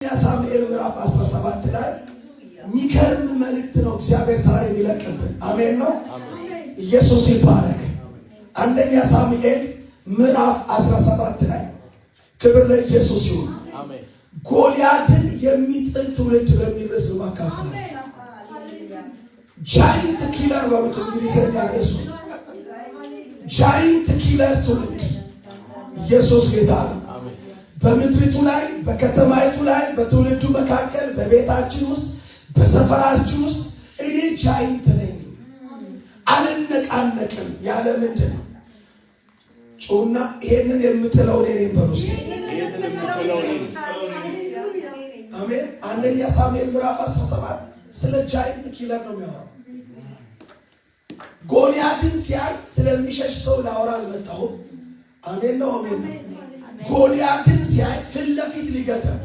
ሳሙኤል ምዕራፍ 17 ላይ ሚገርም መልእክት ነው እግዚአብሔር ዛሬ የሚለቅብን። አሜን ነው። ኢየሱስ ይባረክ። አንደኛ ሳሙኤል ምዕራፍ 17 ላይ ክብር ለኢየሱስ ይሁን። አሜን። ጎልያድን የሚጥል ትውልድ በሚል ርዕስ ማካፈል ጃይንት ኪለር ወሩት እንግሊዘኛ ርዕሱ ጃይንት ኪለር ትውልድ። ኢየሱስ ጌታ ነው። በምድሪቱ ላይ በከተማይቱ ላይ በትውልዱ መካከል በቤታችን ውስጥ በሰፈራችን ውስጥ እኔ ጃይንት ነኝ አልነቃነቅም ያለ ምንድን ነው? ጩና ይሄንን የምጥለው እኔ ነኝ በሉ። አሜን። አንደኛ ሳሙኤል ምዕራፍ 17 ስለ ጃይንት ኪለር ነው የሚያወራው። ጎልያድን ሲያይ ስለሚሸሽ ሰው ላወራ አልመጣሁም። አሜን ነው። አሜን ነው። ጎልያድን ሲያይ ፊት ለፊት ሊገጥም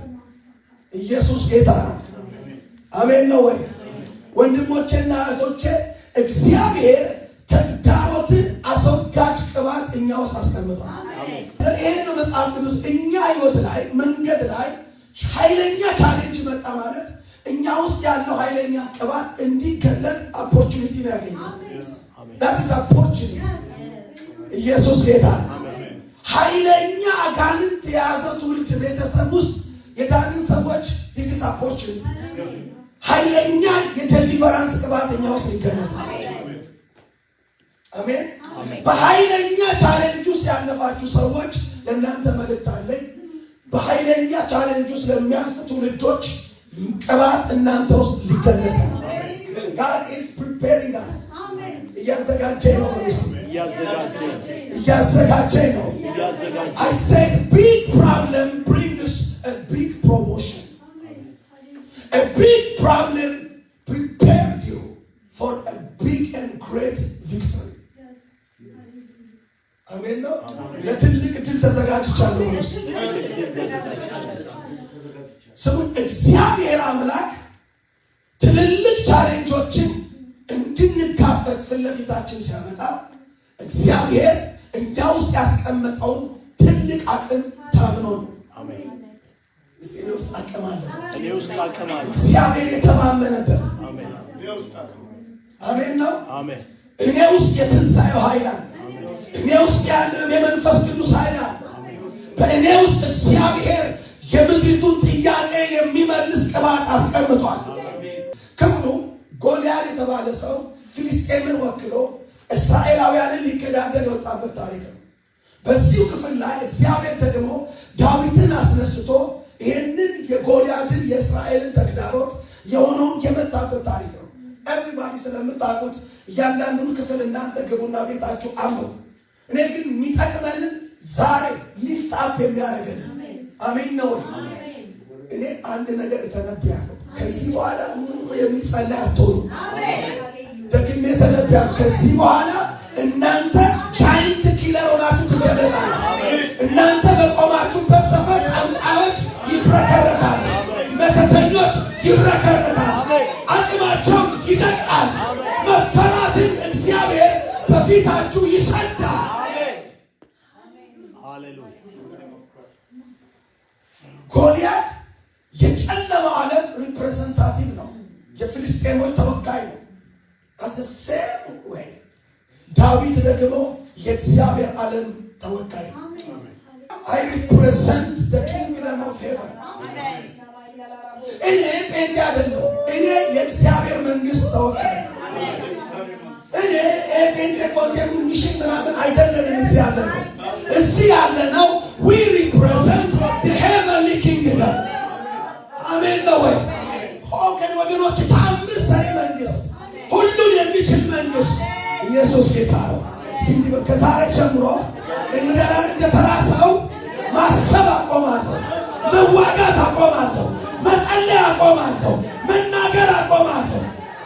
ኢየሱስ ጌታ ነው። አሜን ነው ወይ? ወንድሞቼና እህቶቼ እግዚአብሔር ተግዳሮትን አስወጋጅ ቅባት እኛ ውስጥ አስቀምጧል። ይሄን ነው መጽሐፍ ቅዱስ እኛ ህይወት ላይ መንገድ ላይ ኃይለኛ ቻሌንጅ መጣ ማለት እኛ ውስጥ ያለው ኃይለኛ ቅባት እንዲገለጥ ኦፖርቹኒቲ ነው ያገኘው። that is opportunity። ኢየሱስ ጌታ ነው። ኃይለኛ አጋንንት የያዘ ትውልድ ቤተሰብ ውስጥ የዳንን ሰዎች this is opportunity። ኃይለኛ የዴሊቨራንስ ቅባት እኛ ውስጥ ይገኛል። አሜን። በኃይለኛ ቻሌንጅ ውስጥ ያለፋችሁ ሰዎች ለእናንተ መልእክት አለኝ። በኃይለኛ ቻሌንጅ ውስጥ ለሚያልፉ ትውልዶች ቅባት እናንተ ውስጥ ሊገለጥ God is preparing us። እያዘጋጀኝ ነው። እያዘጋጀኝ ነው። I said big problem brings a big promotion. A big problem prepared you for a big and great victory. አሜን ነው። ለትልቅ ድል ተዘጋጅቻለሁ። ስሙ እግዚአብሔር አምላክ ትልልቅ ቻሌንጆችን እንድንጋፈጥ ፊት ለፊታችን ሲያመጣ እግዚአብሔር እኛ ውስጥ ያስቀመጠውን ትልቅ አቅም ታምኖ ነው። አሜን። እስቲ እኔ ውስጥ አቅም አለ። እግዚአብሔር የተማመነበት አሜን ነው። አሜን። እኔ ውስጥ የትንሣኤው ኃይል አለ። እኔ ውስጥ ያለው የመንፈስ ቅዱስ ኃይል አለ። በእኔ ውስጥ እግዚአብሔር የምድሪቱን ጥያቄ የሚመልስ ቅባት አስቀምጧል። ክፍሉ ጎልያድ የተባለ ሰው ፍልስጤምን ወክሎ እስራኤላውያንን ሊገዳደር የወጣበት ታሪክ ነው። በዚሁ ክፍል ላይ እግዚአብሔር ደግሞ ዳዊትን አስነስቶ ይህንን የጎልያድን የእስራኤልን ተግዳሮት የሆነውን የመታበት ታሪክ ነው። ኤቭሪባዲ ስለምታውቁት እያንዳንዱን ክፍል እናንተ ግቡና ቤታችሁ አንብቡ። እኔ ግን የሚጠቅመንን ዛሬ ሊፍት አፕ የሚያደርገንን አሜን ነው። እኔ አንድ ነገር እተነብያለሁ። ከዚህ በኋላ የሚጸለይ አትሆኑ። ደግሜ ተነብያለሁ። ከዚህ በኋላ እናንተ ጃይንት ኪለር ሆናችሁ ትገለጣላችሁ። እናንተ በቆማችሁበት ሰፈር ጠንቋዮች ይብረከረካሉ፣ መተተኞች ይብረከረካሉ፣ አቅማቸው ይደቃል። መፈራትን እግዚአብሔር በፊታችሁ ይሰዳል። ጎልያድ የጨለማው ዓለም ሪፕሬዘንታቲቭ ነው። የፍልስጤሞች ተወካይ ነው። as the same way ዳዊት ደግሞ የእግዚአብሔር ዓለም ተወካይ ነው። I represent the kingdom of heaven። እኔ ጴንጤ አይደለሁም። እኔ የእግዚአብሔር መንግስት ተወካይ ነው። እኔ ጴንጤ ኮንቴሚሽን ምናምን አይደለንም። እዚህ ያለ ነው we represent the heavenly kingdom። አሜን ነው ወይ? ሆከን ወገኖች ታምር ሰሪ መንግስት፣ ሁሉን የሚችል መንግስት ኢየሱስ ጌታ ነው። ሲንዲ ከዛሬ ጀምሮ እንደ ተራ ሰው ማሰብ አቆማለሁ፣ መዋጋት አቆማለሁ፣ መጸለይ አቆማለሁ፣ መናገር አቆማለሁ።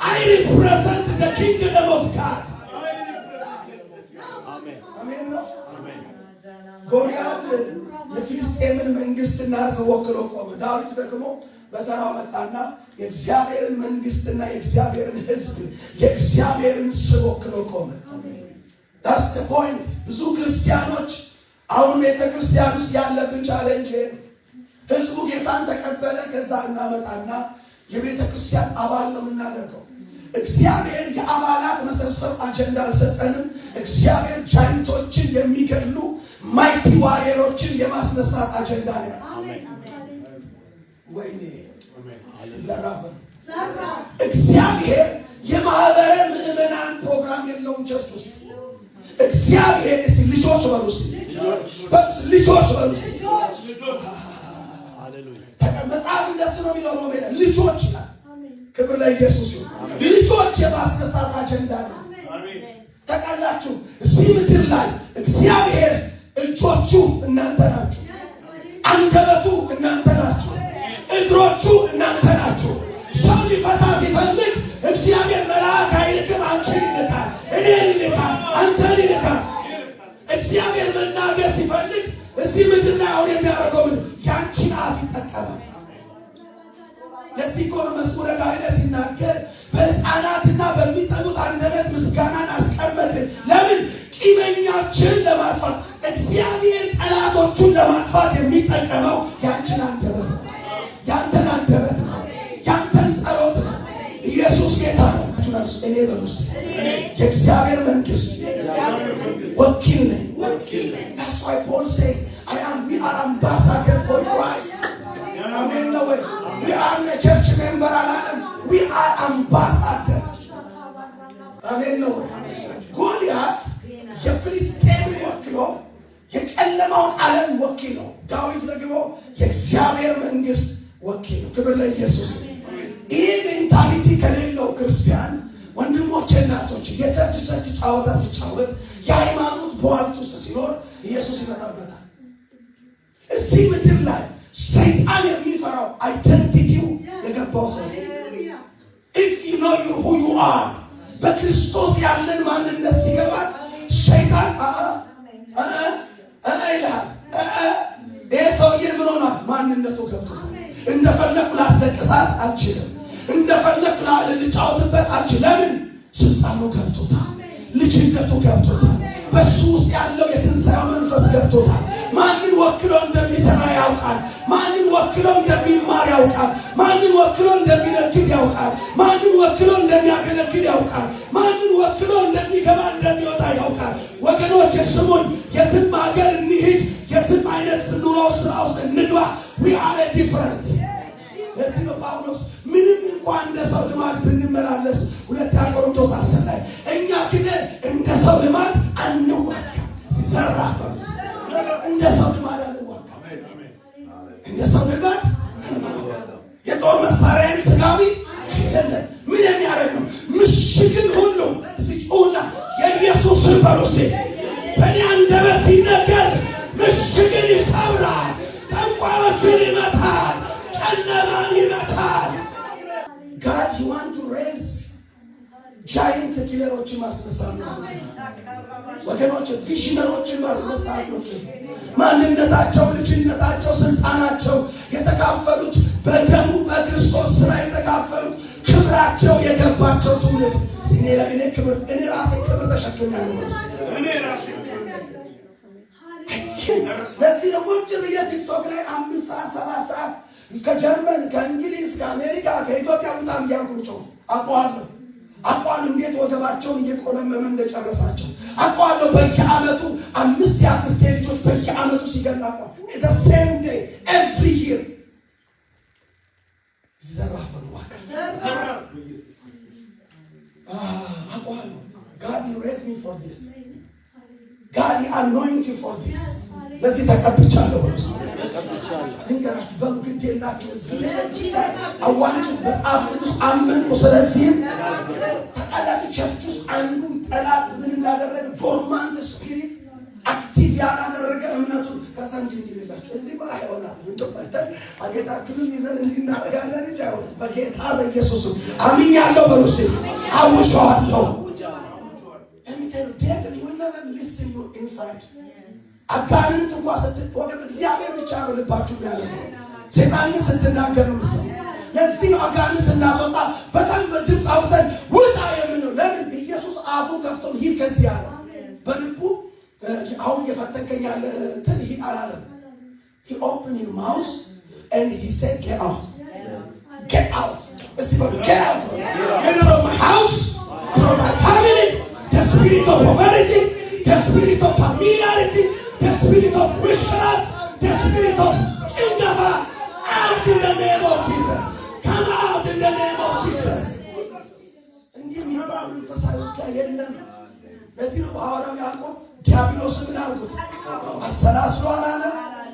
I represent the kingdom of God። አሜን ነው። ጎልያድ የፍልስጤምን መንግስትና ሕዝብ ወክሎ ቆመ። ዳዊት ደግሞ በተራው መጣና የእግዚአብሔርን መንግስትና የእግዚአብሔርን ሕዝብ የእግዚአብሔርን ስም ወክሎ ቆመ። that's the point። ብዙ ክርስቲያኖች አሁን ቤተ ክርስቲያን ውስጥ ያለብን ቻሌንጅ ህዝቡ ጌታን ተቀበለ። ከዛ እናመጣና የቤተ ክርስቲያን አባል ነው የምናደርገው። እግዚአብሔር የአባላት መሰብሰብ አጀንዳ አልሰጠንም። እግዚአብሔር ጃይንቶችን የሚገሉ ማይቲ ዋሪየሮችን የማስነሳት አጀንዳ ነው። ወይኔ ዘራፍ እግዚአብሔር የማህበረ ምዕመናን ፕሮግራም የለውም ቸርች ውስጥ። እግዚአብሔር እስቲ ልጆች በሉ እስቲ ልጆች በሉ እስቲ መጽሐፍ እንደሱ ነው የሚለው ሮሜ ላይ ልጆች ይላል። ክብር ለኢየሱስ ይሁን። ልጆች የማስነሳት አጀንዳ ነው። ተቃላችሁ እዚህ ምድር ላይ እግዚአብሔር እጆቹ እናንተ ናችሁ፣ አንደበቱ እናንተ ናችሁ፣ እግሮቹ እናንተ ናችሁ። ሰው ሊፈታ ሲፈልግ እግዚአብሔር መልአክ አይልክም፣ አንቺን ይልካል፣ እኔን ይልካል፣ አንተን ይልካል። እግዚአብሔር መናገር ሲፈልግ እዚህ ምድር ላይ አሁን የሚያደርገው ምን ያንቺን አፍ ይጠቀማል። ለዚህ እኮ ነው መዝሙረ ዳዊት ሲናገር በሕፃናትና በሚጠቡት አንደበት ምስጋናን አስቀመጥን። ለምን? ቂመኛችን ለማጥፋት። እግዚአብሔር ጠላቶቹን ለማጥፋት የሚጠቀመው ያንቺን አንደበት ነው፣ ያንተን አንደበት ነው፣ ያንተን ጸሎት ነው። ኢየሱስ ጌታ ነው። እኔ በውስጥ የእግዚአብሔር መንግስት ወኪል ነኝ። That's why Paul says we are ambassadors for Christ. Amen. No way. We are a church member አላለም። We are ambassadors. Amen. No way. ጎልያድ የፍልስጤምን ወክሎ የጨለማውን ዓለም ወኪል ነው። ዳዊት ደግሞ የእግዚአብሔር መንግስት ወኪል ነው። ክብር ለኢየሱስ። ይህ ሜንታሊቲ ከሌለው ክርስቲያን ወንድሞቼ እናቶች የቸርች ጫወታ ሲጫወት የሃይማኖት በዋልት ውስጥ ሲኖር ኢየሱስ ይመጣበታል። እዚህ ምድር ላይ ሰይጣን የሚፈራው አይደንቲቲው የገባው ሰው if you know who you are በክርስቶስ ያለን ማንነት ሲገባል ሰይጣን ይላል ይሄ ሰውዬ ምን ሆኗል? ማንነቱ ገብቶታል። እንደፈለኩ ላስለቅሳት አልችልም፣ እንደፈለኩ ልጫወትበት አልችልም። ለምን? ስልጣኑ ገብቶታል፣ ልጅነቱ ገብቶታል፣ በሱ ውስጥ ያለው የትንሣኤው መንፈስ ገብቶታል። ማንን ወክሎ እንደሚሰራ ያውቃል። ማንን ወክሎ እንደሚማር ያውቃል። ማንን ወክሎ እንደሚነግድ ያውቃል። ማንን ወክሎ እንደሚያገለግል ያውቃል። ማንን ወክሎ እንደሚገባ እንደሚወጣ ያውቃል። ወገኖች ስሙኝ፣ የትም ሀገር እንሂድ፣ የትም አይነት ኑሮ ስራ ውስጥ እንግባ፣ we are different። ለዚህ ነው ጳውሎስ ምንም እንኳን እንደ ሰው ልማድ ብንመላለስ 2 ቆሮንቶስ 10 ላይ እኛ ግን እንደ ሰው ልማድ አንዋጋም። ሲዘራፍ እንደ ሰው ልማድ አንዋጋም። እንደ ሰው ልማድ የጦር መሳሪያን ስጋዊ አይደለም። ምን የሚያደርግ ነው? ምሽግን ሁሉ ሲጮና የኢየሱስን በሉሴ በእኔ አንደበት ሲነገር ምሽግን ይሰብራል፣ ጠንቋዮችን ይመታል፣ ጨለማን ይመታል። God you want to raise giant ኪለሮችን ማስነሳት ነው ወገኖች፣ ቪዥነሮችን ማስነሳት ነው። ማንነታቸው፣ ልጅነታቸው፣ ስልጣናቸው የተካፈሉት በደሙ በክርስቶስ ስራ የተካፈሉት ክብራቸው የገባቸው ትውልድ ሲኔ ለኔ ክብር እኔ ራሴ ክብር ተሸክሜያለሁ። ለዚህ ነው ቁጭ ብዬ ቲክቶክ ላይ 5 ሰዓት 7 ሰዓት ከጀርመን ከእንግሊዝ ከአሜሪካ ከኢትዮጵያ በጣም እያልኩ አውቀዋለሁ። እንዴት ወገባቸውን እየቆለመመ እንደጨረሳቸው አውቀዋለሁ። በየዓመቱ 5 የአክስቴ ልጆች በየዓመቱ ሲገላቁ it's the same day every year ዘራፈኑ አውቀዋለሁ። God you raised me for this. God you anoint you for this. ለዚህ ተቀብቻለሁ። እንገራችሁ በምግድ የላችሁ ስለዚህ አዋንጩ መጽሐፍ ቅዱስ አመንኩ። ስለዚህም ተቃላችሁ ቸርች ውስጥ አንዱ ጠላት ምን እንዳደረገ ዶርማንት ስፒሪት አክቲቭ ያላደረገ እምነቱን ከሰንድ እንዲላችሁ እዚህ ባይሆናት እንደበተ አገጫችንን ይዘን እንድናረጋለን እንጂ አይሆንም። በጌታ በኢየሱስ አምኛለሁ። በሩስ አውሻለሁ። እምተሉ ዴቪል you will never listen your inside አጋንንት እንኳን ስትወገብ እግዚአብሔር ብቻ ነው ልባችሁ ያለው። ሰይጣን ስትናገር ነው ምሰው። ለዚህ ነው አጋንንት ስናወጣ በጣም በድምጽ አውጥተን ውጣ የምንለው። ለምን? ኢየሱስ አፉ ከፍቶ ሂድ ከዚህ ያለ በልቡ አሁን የፈተንከኝ ያለ እንትን ሂድ አላለም። he opened his mouth and he said get out. Get out. Let's see, get out from my house, from my family. The spirit of poverty, the spirit of familiarity, the spirit of witchcraft, the spirit of Chingava, out in the name of Jesus. Come out in the name of Jesus. And give me power and for ለዚህ ነው ሐዋርያው ያዕቆብ ዲያብሎስ ምን አርጉት አሰላስሎ አላለ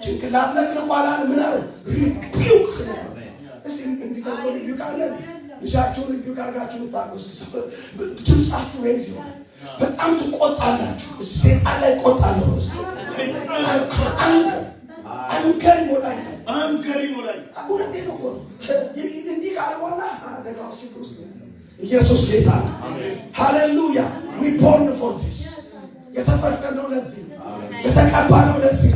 ጭንቅላት ነቅሎ አላለ ምን አረ ሪቢውክ እስቲ እንዲገባው ሪቢውክ አለ ልጃችሁን ሪቢውክ አድርጋችሁ ታውቁስ ድምጻችሁ ሬዝ ይሆናል በጣም ትቆጣላችሁ እስቲ ሰይጣን ላይ ቆጣለሁ አንከር ሞላኝ አሁን ነው እኮ እንዲህ ካልሆነ አደጋው ችግር ውስጥ ኢየሱስ ጌታ አሜን ሃሌሉያ we born for this የተፈጠረው ለዚህ የተቀባለው ለዚህ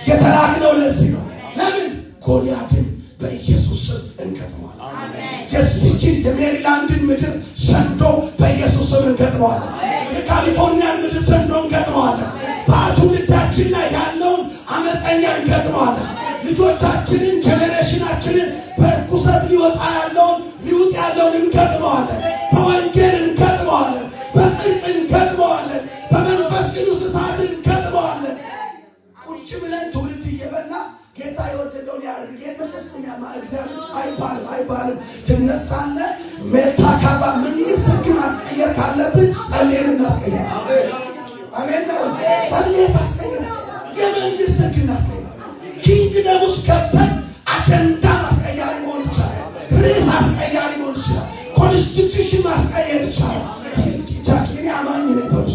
የተላክነው ለዚህ ነው ለምን ጎልያድን በኢየሱስ ስም እንገጥመዋለን አሜን የዚህችን የሜሪላንድን ምድር ሰንዶ በኢየሱስ ስም እንገጥመዋለን የካሊፎርኒያን ምድር ሰንዶ እንገጥመዋለን በትውልዳችን ላይ ያለውን አመፀኛ እንገጥመዋለን ልጆቻችንን ጀነሬሽናችንን በርኩሰት ሊወጣ ያለውን ሊውጥ ያለውን እንገጥመዋለን በወንጌል እንገጥመዋለን በጽድቅ እንገጥመዋለን በመንፈስ ቅዱስ እሳት እንገጥመዋለን ቁጭ ብለን ትውልድ እየበላ ጌታ የወደደውን ያደርግ ጌታ መጨስተኛ እግዚአብሔር አይባልም ትነሳለህ ሜታካባ መንግስት ህግ ማስቀየር ካለብን ጸልየን እናስቀየር አሜን ነው ጸልየን እናስቀየር የመንግስት ህግ እናስቀየር ኪንግደም ውስጥ ገብተን አጀንዳ ማስቀያሪ መሆን ይቻላል ርዕስ አስቀያሪ መሆን ይችላል ኮንስቲቱሽን ማስቀየር ይቻላል ጃኪኒ አማኝ ነበር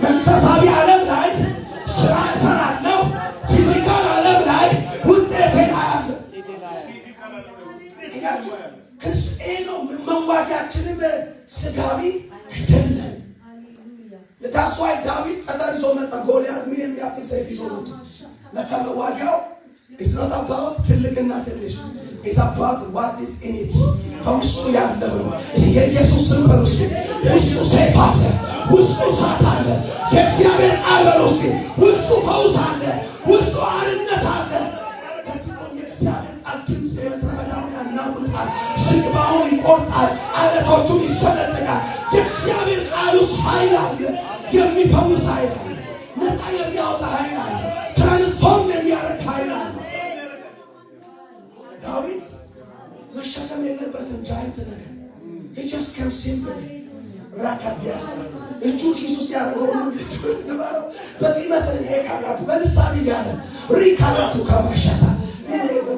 መንፈሳዊ ዓለም ላይ ስራ እሰራለሁ ፊዚካል ዓለም ላይ ውጤቴን አያለሁ ክርስቲያኖ መዋጋችንም ስጋዊ አይደለም ለታስዋይ ዳዊት ተጠርዞ መጣ ጎልያድ ምን የሚያክል ሰይፍ ይዞ መጣ ለከመዋጋው it's not about ትልቅና ትንሽ it's about what is in it በውስጡ ያለው የኢየሱስን በውስጡ ውስጡ ሰይፍ አለ ውስጡ እሳት አለ የእግዚአብሔር ቃል በውስጡ ውስጡ ፈውስ አለ ውስጡ አርነት አለ ከዚህ ነው የእግዚአብሔር ቃል ድምፅ በመድረበዳውን ያናውጣል ዝግባውን ይቆርጣል አለቶቹን ይሰነጥቃል የእግዚአብሔር ቃል ውስጥ ኃይል አለ የሚፈውስ ኃይል አለ ነፃ የሚያወጣ ኃይል አለ ትራንስፎርም የሚያደርግ ኃይል አለ ዳዊት መሸከም የለበትም ጃይንት ነገር he just came simply ራካዲያስ እጁ ኪስ ውስጥ ያደረገው ንባረው በቂ መሰለኝ የካላቱ በልሳን እያለ ሪካላቱ ከማሻታ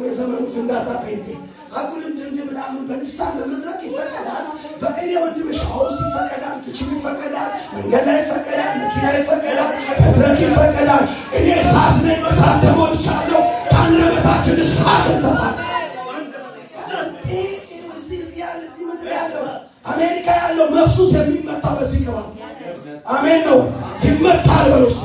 በዘመኑ ፍንዳታ ጴንጤ አጉል እንድንድ ምናምን በልሳን በመድረክ ይፈቀዳል በእኔ ወንድምሽ ሐውስ ይፈቀዳል ክችም ይፈቀዳል መንገድ ላይ ይፈቀዳል መኪና ይፈቀዳል መድረክ ይፈቀዳል እኔ እሳት ነኝ እሳት ተሞልቻለሁ ከአንደበታችን እሳት እንተፋል አሜሪካ ያለው መፍሱስ የሚመጣው በዚህ ቅባት አሜን ነው ይመጣል በሉስ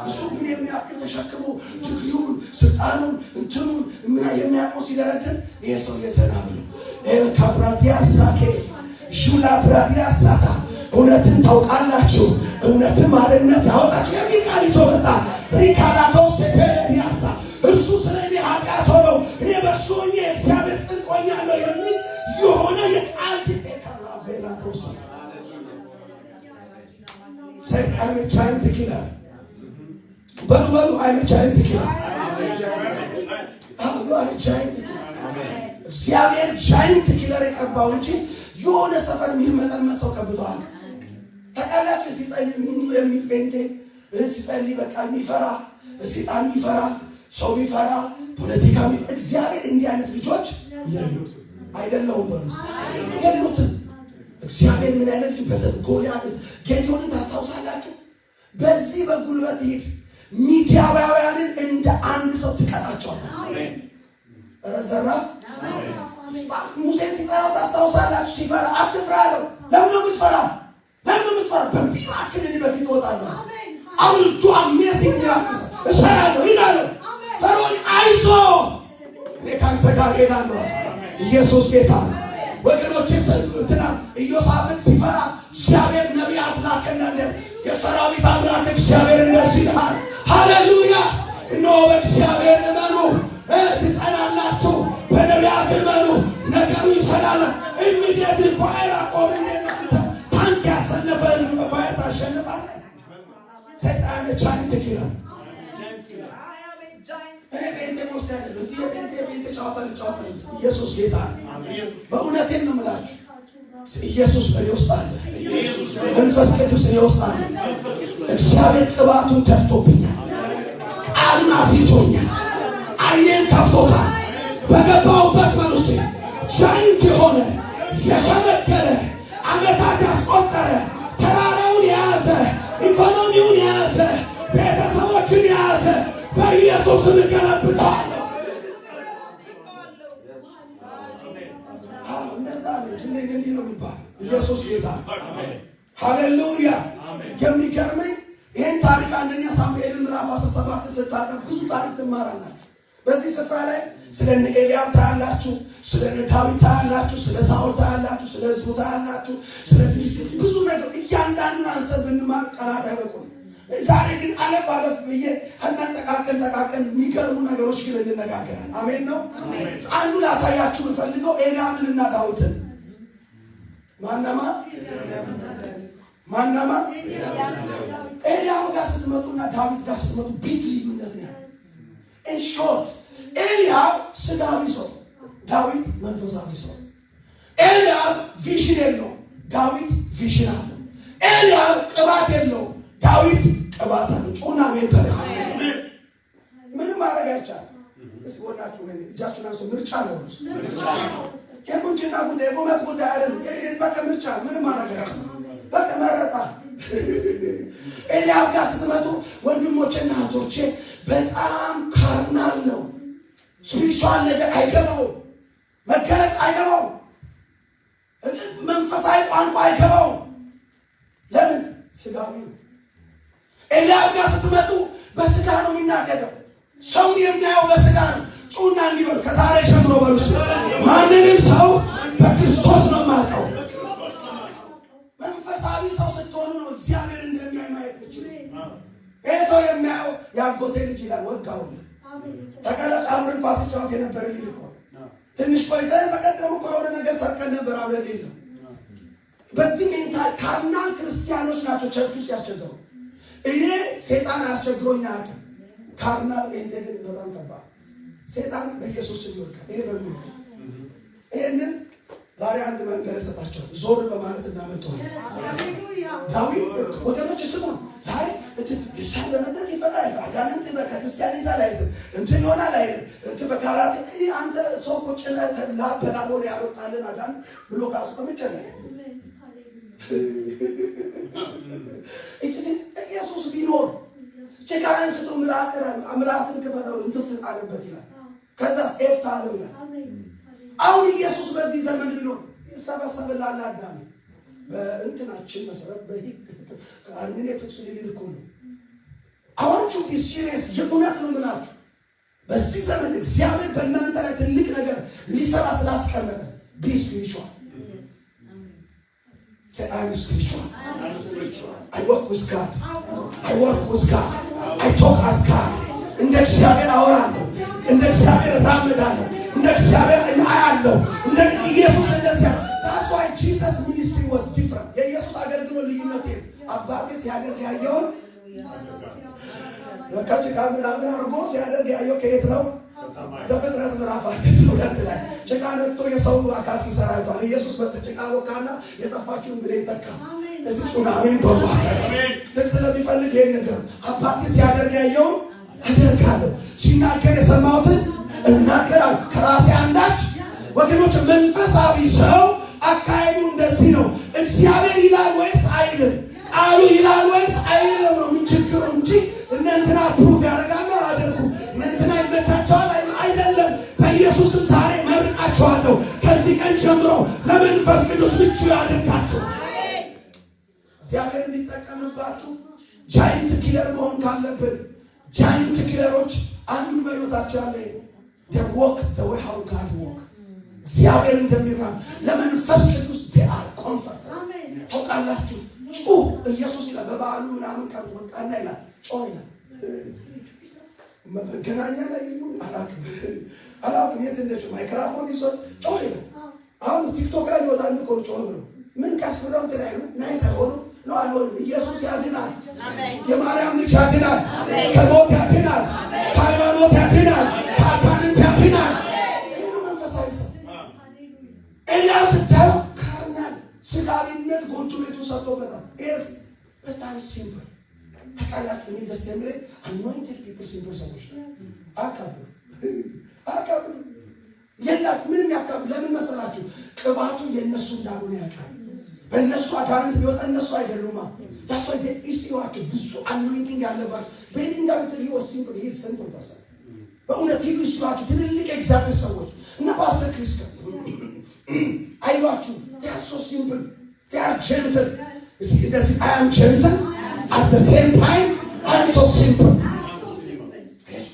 እሱ ግን የሚያክል ተሸክሞ ዲግሪውን ስልጣኑን እንትኑን ምን የሚያውቀው ሲደረድር ይሄ ሰው የዘና ብሎ ካብራዲያሳኬ ጁላ ብራዲያሳታ እውነትን ታውቃላችሁ እውነትን ማርነት ያወጣችሁ የሚል ቃል ይዞ መጣ ሪካላቶ ሴፔሪያሳ እርሱ ስለኔ ኃጢአት ሆነው እኔ በእርሱ ሆኜ እግዚአብሔር ጽድቅ ሆኛለሁ የሚል የሆነ የቃል ቬላዶስ Say, I'm a giant killer. በሉ I'm a giant killer. I'm a giant killer. እግዚአብሔር giant killer የቀባው እንጂ የሆነ ሰፈር የሚመጣመጥ ሰው ቀብቷል። ተቃላችሁ ሲጸልይ የሚጴንጤ ሲጸልይ በቃ የሚፈራ ሰይጣን የሚፈራ ሰው የሚፈራ ፖለቲካ እግዚአብሔር እንዲህ አይነት ልጆች የሉት አይደለም በሉ የሉት እግዚአብሔር ምን አይነት በዘጎልያድ ጌዲዮንን ታስታውሳላችሁ በዚህ በጉልበት ይት ሚዲያባውያንን እንደ አንድ ሰው ትቀጣቸዋለህ አሜን ረዘራፍ ሙሴን ሲጠራው ታስታውሳላችሁ ሲፈራ አትፍራለው ለምን ነው የምትፈራው በሚራክል በፊት ወጣለሁ አሜን አሁን ዱ አሜዚንግ ሚራክልስ እሰራለሁ ይላል ፈርዖን አይዞ እኔ ካንተ ጋር ሄዳለሁ ኢየሱስ ጌታ ወገኖቼ ሰልጥና ኢዮሳፍጥ ሲፈራ እግዚአብሔር ነቢያት ላከና የሰራዊት አምላክ እግዚአብሔር እንደዚህ ይላል ሃሌሉያ እነሆ በእግዚአብሔር እመኑ ትጸናላችሁ፣ በነቢያት እመኑ ነገሩ ይሰራል። ኢሚዲየት ፋየር አቆም። እናንተ ታንክ ያሰነፈ ህዝብ በፋየር ታሸንፋለህ። ሰይጣን ቻይንት ኪራይ እኔ ቤንቴ ውስጥ ያለ እዚህ ቤንቴ ጨዋታ ኢየሱስ ጌታ በእውነቴን ነው የምላችሁ። ኢየሱስ በእኔ ውስጥ አለ። መንፈስ ቅዱስ እኔ ውስጥ አለ። እግዚአብሔር ቅባቱን ተፍቶብኛል። ቃሉን አስይዞኛል። አይኔን ከፍቶታል። በገባሁበት መልሱ ጃይንት የሆነ የሸመገለ ዓመታት ያስቆጠረ ተራራውን የያዘ ኢኮኖሚውን የያዘ ቤተሰቦችን የያዘ በኢየሱስ እገለብጠዋለሁ። እንዲህ ነው የሚባል ኢየሱስ ጌታ ሃሌሉያ። የሚገርመኝ ይህን ታሪክ አንደኛ ሳሙኤልን ምዕራፍ 17 ስታጠብ ብዙ ታሪክ ትማራላችሁ። በዚህ ስፍራ ላይ ስለ ኤልያብ ታያላችሁ፣ ስለ ዳዊት ታያላችሁ፣ ስለ ሳኦል ታያላችሁ፣ ስለ ሕዝቡ ታያላችሁ፣ ስለ ፊልስጤም ብዙ ነገር እያንዳንዱን አንሰብ ብንማር ቀናት አይበቁም። ዛሬ ግን አለፍ ብዬ ጠቃቅን የሚገርሙ ነገሮች ግን እንነጋገራለን። አሜን ነው። አንዱ ላሳያችሁ የምፈልገው ኤልያብን እና ዳዊትን ማናማ ኤልያብ ጋር ስትመጡና ዳዊት ጋር ስትመጡ ቢግ ልዩነት ነው። ኢን ሾርት ኤልያብ ስጋዊ ሰው፣ ዳዊት መንፈሳዊ ሰው። ኤልያብ ቪዥን የለው፣ ዳዊት ቪዥን አለው። ኤልያብ ቅባት የለው፣ ዳዊት ቅባት አለው። ጩና ሜን በረ ምንም ማድረግ አይቻልም። እስኪ ወላችሁ ምን እጃችሁን አንሱ። ምርጫ ነው የቁንጅና ጉዳይ የቁመት ጉዳይ አይደለም። በቃ ምርጫ ምንም ማድረግ አይቻልም። በቃ መረጣ። ኤልያብ ጋር ስትመጡ ወንድሞቼና እህቶቼ በጣም ካርናል ነው። ስፒሪቹዋል ነገር አይገባው፣ መገለጥ አይገባው፣ መንፈሳዊ ቋንቋ አይገባው። ለምን? ስጋዊ ነው። ኤልያብ ጋር ስትመጡ በስጋ ነው የሚናገረው። ሰውን የሚያየው በስጋ ነው። ጩና እንዲበሉ ከዛሬ ጀምሮ በሉስ ማንንም ሰው በክርስቶስ ነው የማውቀው። መንፈሳዊ ሰው ስትሆኑ ነው እግዚአብሔር እንደሚያይ ማየት ይችላል። ይህ ሰው የሚያየው ያጎቴ ልጅ ይላል። ወጋው ተቀለቅ አብረን ኳስ ጫወት የነበረ ልጅ እኮ ትንሽ ቆይተን በቀደሙ እኮ የሆነ ነገር ሰርቀን ነበር አብረን የለም። በዚህ ሜንታል ካርናል ክርስቲያኖች ናቸው ቸርች ውስጥ ያስቸገሩ። እኔ ሴጣን አያስቸግሮኝ አያውቅም። ካርናል ሜንቴ ግን በጣም ከባድ። ሴጣን በኢየሱስ ስም ይወድቃል። ይሄ በሚሆ ይህንን ዛሬ አንድ መንገድ እሰጣቸው ዞር በማለት እናመልጠዋለን። ዳዊት ወገኖች ስሙን ዛሬ ልሳን በመድረክ ይፈጣል። አጋንንት ከክርስቲያን ይዛል አይዝም እንትን ይሆናል አይልም እንትን በካራቴ አንተ ሰው ቁጭ ላበላሎ ያወጣልን አጋን ብሎ ካስቆምጨ ኢየሱስ ቢኖር ጭቃን ስጡ ምላስን ክፈተው እንትፍጥ አለበት ይላል። ከዛስ ኤፍታ አለው ይላል። አሁን ኢየሱስ በዚህ ዘመን ቢኖር ይሰበሰብላል። አዳም በእንትናችን መሰረት በህግ አንኔ ተክሱ ሊልኩ ነው። አዋንቹ ሲሪየስ የእውነት ነው የምላችሁ። በዚህ ዘመን እግዚአብሔር በእናንተ ላይ ትልቅ ነገር ሊሰራ ስላስቀመጠ ቢ ስፒሪቹዋል። Say I'm spiritual. I work with God. I talk as God. እንደ እግዚአብሔር አወራለሁ፣ እንደ እግዚአብሔር እራመዳለሁ፣ እንደ እግዚአብሔር አያለሁ፣ እንደ ኢየሱስ እንደዚያ። That's why Jesus ministry was different. የኢየሱስ አገልግሎት ልዩነት ነው። አባቴ ሲያደርግ ያየውን ለካጭቃ ምናምን አድርጎ ሲያደርግ ያየው ከየት ነው? ዘፍጥረት ምዕራፍ 2 ላይ ጭቃ ነክቶ የሰው አካል ሲሰራ አይቷል። ኢየሱስ በጭቃ ወቃና የጠፋችውን ብሌን ተካ። እዚህ ጩና አሜን በዋካችሁ ጥቅስ ስለሚፈልግ ይሄን ነገር አባቴ ሲያደርግ ያየውን አደርጋለሁ፣ ሲናገር የሰማሁትን እናገራለሁ። ከራሴ አንዳች ወገኖች መንፈሳዊ ሰው አካሄዱ እንደዚህ ነው። እግዚአብሔር ይላል ወይስ አይልም? ቃሉ ይላል ወይስ አይልም ነው ችግሩ እንጂ እናንተና ፕሩፍ ያደርጋሉ አያደርጉም፣ እናንተና ይመቻቸዋል አይደለም። በኢየሱስም ዛሬ መርቃቸዋለሁ። ከዚህ ቀን ጀምሮ ለመንፈስ ቅዱስ ምቹ ያደርጋችሁ። እግዚአብሔር እንዲጠቀምባችሁ ጃይንት ኪለር መሆን ካለብን ጃይንት ኪለሮች አንዱ በሕይወታቸው ያለ they walk the way how God walk እግዚአብሔር እንደሚራም ለመንፈስ ቅዱስ they are comfortable። ታውቃላችሁ ኢየሱስ ይላል በበዓሉ ምናምን ቀን ወጣና ይላል ጮህ ይላል መገናኛ ላይ ይሁን አላውቅም የት እንደጮ ማይክሮፎን ይዞ ጮህ ነው። አሁን ቲክቶክ ላይ ይወጣል እኮ ጮህ ነው። ምን ቀስ ብለው ተላዩ ናይስ አይሆኑ ነው አልሆንም። ኢየሱስ ያድናል። የማርያም ልጅ ያድናል። ከሞት ያድናል። ከሃይማኖት ያድናል። ከአጋንንት ያድናል። ይህ መንፈሳዊ ሰው ኤልያስ ስታዩ ካርናል ስጋዊነት ጎጆ ቤቱ ሰጥቶበታል። ይሄስ በጣም ሲምፕል ታውቃላችሁ። እኔ ደስ የሚለኝ አኖይንትድ ፒፕል ሲምፕል ሰዎች አካብሩ የላት ምንም ያካብ ለምን መሰላችሁ? ቅባቱ የነሱ እንዳልሆነ ያውቃል። በእነሱ አጋንንት ቢወጣ እነሱ አይደሉማ። ዳስ ዋይ ኢስቲዋቸው ብዙ አኖይንቲንግ ያለባቸው በእንዳ ብትል ሲምፕል ይሄ ሲምፕል ፐርሰን በእውነት ሂዱ ኢስቲዋቸው ትልልቅ እግዚአብሔር ሰዎች እና ፓስተር ክሪስከ አይሏችሁ they are so simple, they are gentle. I am gentle at the same time I am so simple.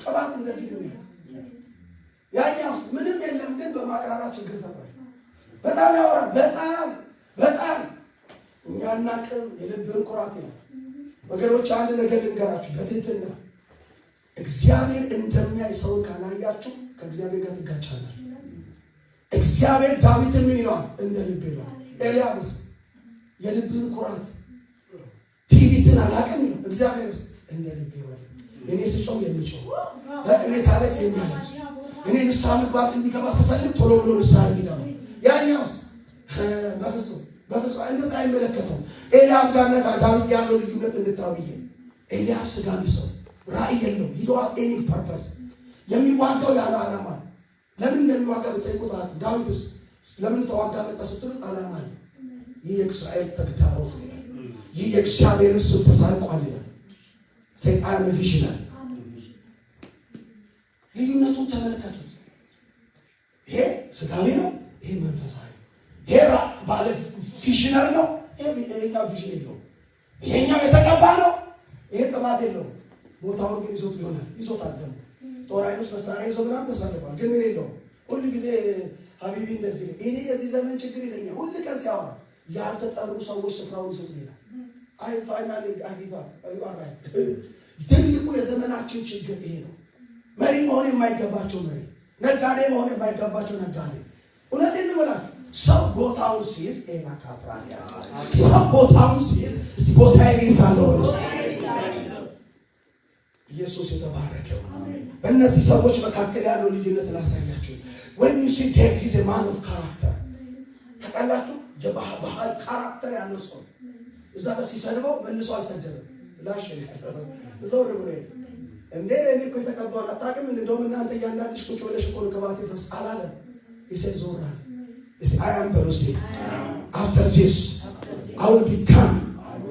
ቅባት እንደዚህ ነው። ያኛው ምንም የለም ግን በማቅራራ ችግር ፈጥሯል። በጣም ያወራል። በጣም እኛና ቅም የልብን ኩራት ነው። ወገኖች አንድ ነገር ልንገራችሁ በትህትና እግዚአብሔር እንደሚያይ ሰው ካላያችሁ ከእግዚአብሔር ጋር ትጋጫላችሁ። እግዚአብሔር ዳዊትን ምን ይለዋል? እንደ ልቤ ነው። ኤልያስ የልብን ኩራት ትዕቢትን አላውቅም ነው። እግዚአብሔርስ እንደ ልቤ ነው። እኔ ስጮህ የሚጮህ እኔ ሳለቅስ የሚያለቅስ እኔ ንስሐ መግባት እንዲገባ ስፈልግ ቶሎ ብሎ ንስሐ የሚገባ ያኛውስ በፍጹም እንደዛ አይመለከተውም። ኤልያብ ጋርና ዳዊት ያለው ልዩነት እንድታውይ ኤልያብ ስጋዊ ሰው ራእይ የለው ይደዋል ኤኒ ፐርፐስ የሚዋጋው ያለ ዓላማ ለምን እንደሚዋጋ ብትጠይቁት ዳዊትስ ለምን ተዋጋ መጣ ስትሉት ዓላማ አለ። ይህ የእስራኤል ተግዳሮት ነው። ይህ የእግዚአብሔር ስም ተሳልቋል ይላል። ሰይጣን ቪዥናል ልዩነቱን ተመልከቱት። ይሄ ስጋዊ ነው፣ ይሄ መንፈሳዊ ነው። ይሄ ባለ ቪዥናል ነው፣ ይሄኛው ቪዥን የለውም። ይሄኛው የተቀባ ነው፣ ይሄ ቅባት የለውም። ቦታውን ግን ይዞት ይሆናል ይዞታል። ደግሞ ጦር አይኖስ መሳሪያ ይዞ ምናምን ተሰልፏል፣ ግን ምን የለውም። ሁሉ ጊዜ ሀቢቢ እንደዚህ ነው። እኔ የዚህ ዘመን ችግር ይለኛል። ሁሉ ቀን ሲያወራ ያልተጠሩ ሰዎች ስፍራውን ይዞት ይላል። አይ ፋይናሊ አጊባ አይዋራይ ትልቁ የዘመናችን ችግር ይሄ ነው። መሪ መሆን የማይገባቸው መሪ፣ ነጋዴ መሆን የማይገባቸው ነጋዴ። እውነቴን ነው የምላችሁ። ሰው ቦታውን ሲይዝ ኤና ካፕራሊያስ ሰው ቦታውን ሲይዝ እዚህ ቦታ ይይዛለሁ ነው። ኢየሱስ የተባረከው። በእነዚህ ሰዎች መካከል ያለው ልዩነት ላሳያችሁ። when you see David is a man of character ታውቃላችሁ። የባህል ካራክተር ያለው ሰው እዛ በሲሰድበው መልሶ አልሰደበም። ላሽ ዞር ብሎ እንዴ እኔ እኮ የተቀባውን አታውቅም። እንደውም እናንተ እያንዳንድሽ ቁጭ ብለሽ እኮ ቅባት ይፈስ አላለም። ይሰዞራል I am በሩስቲ after this I will become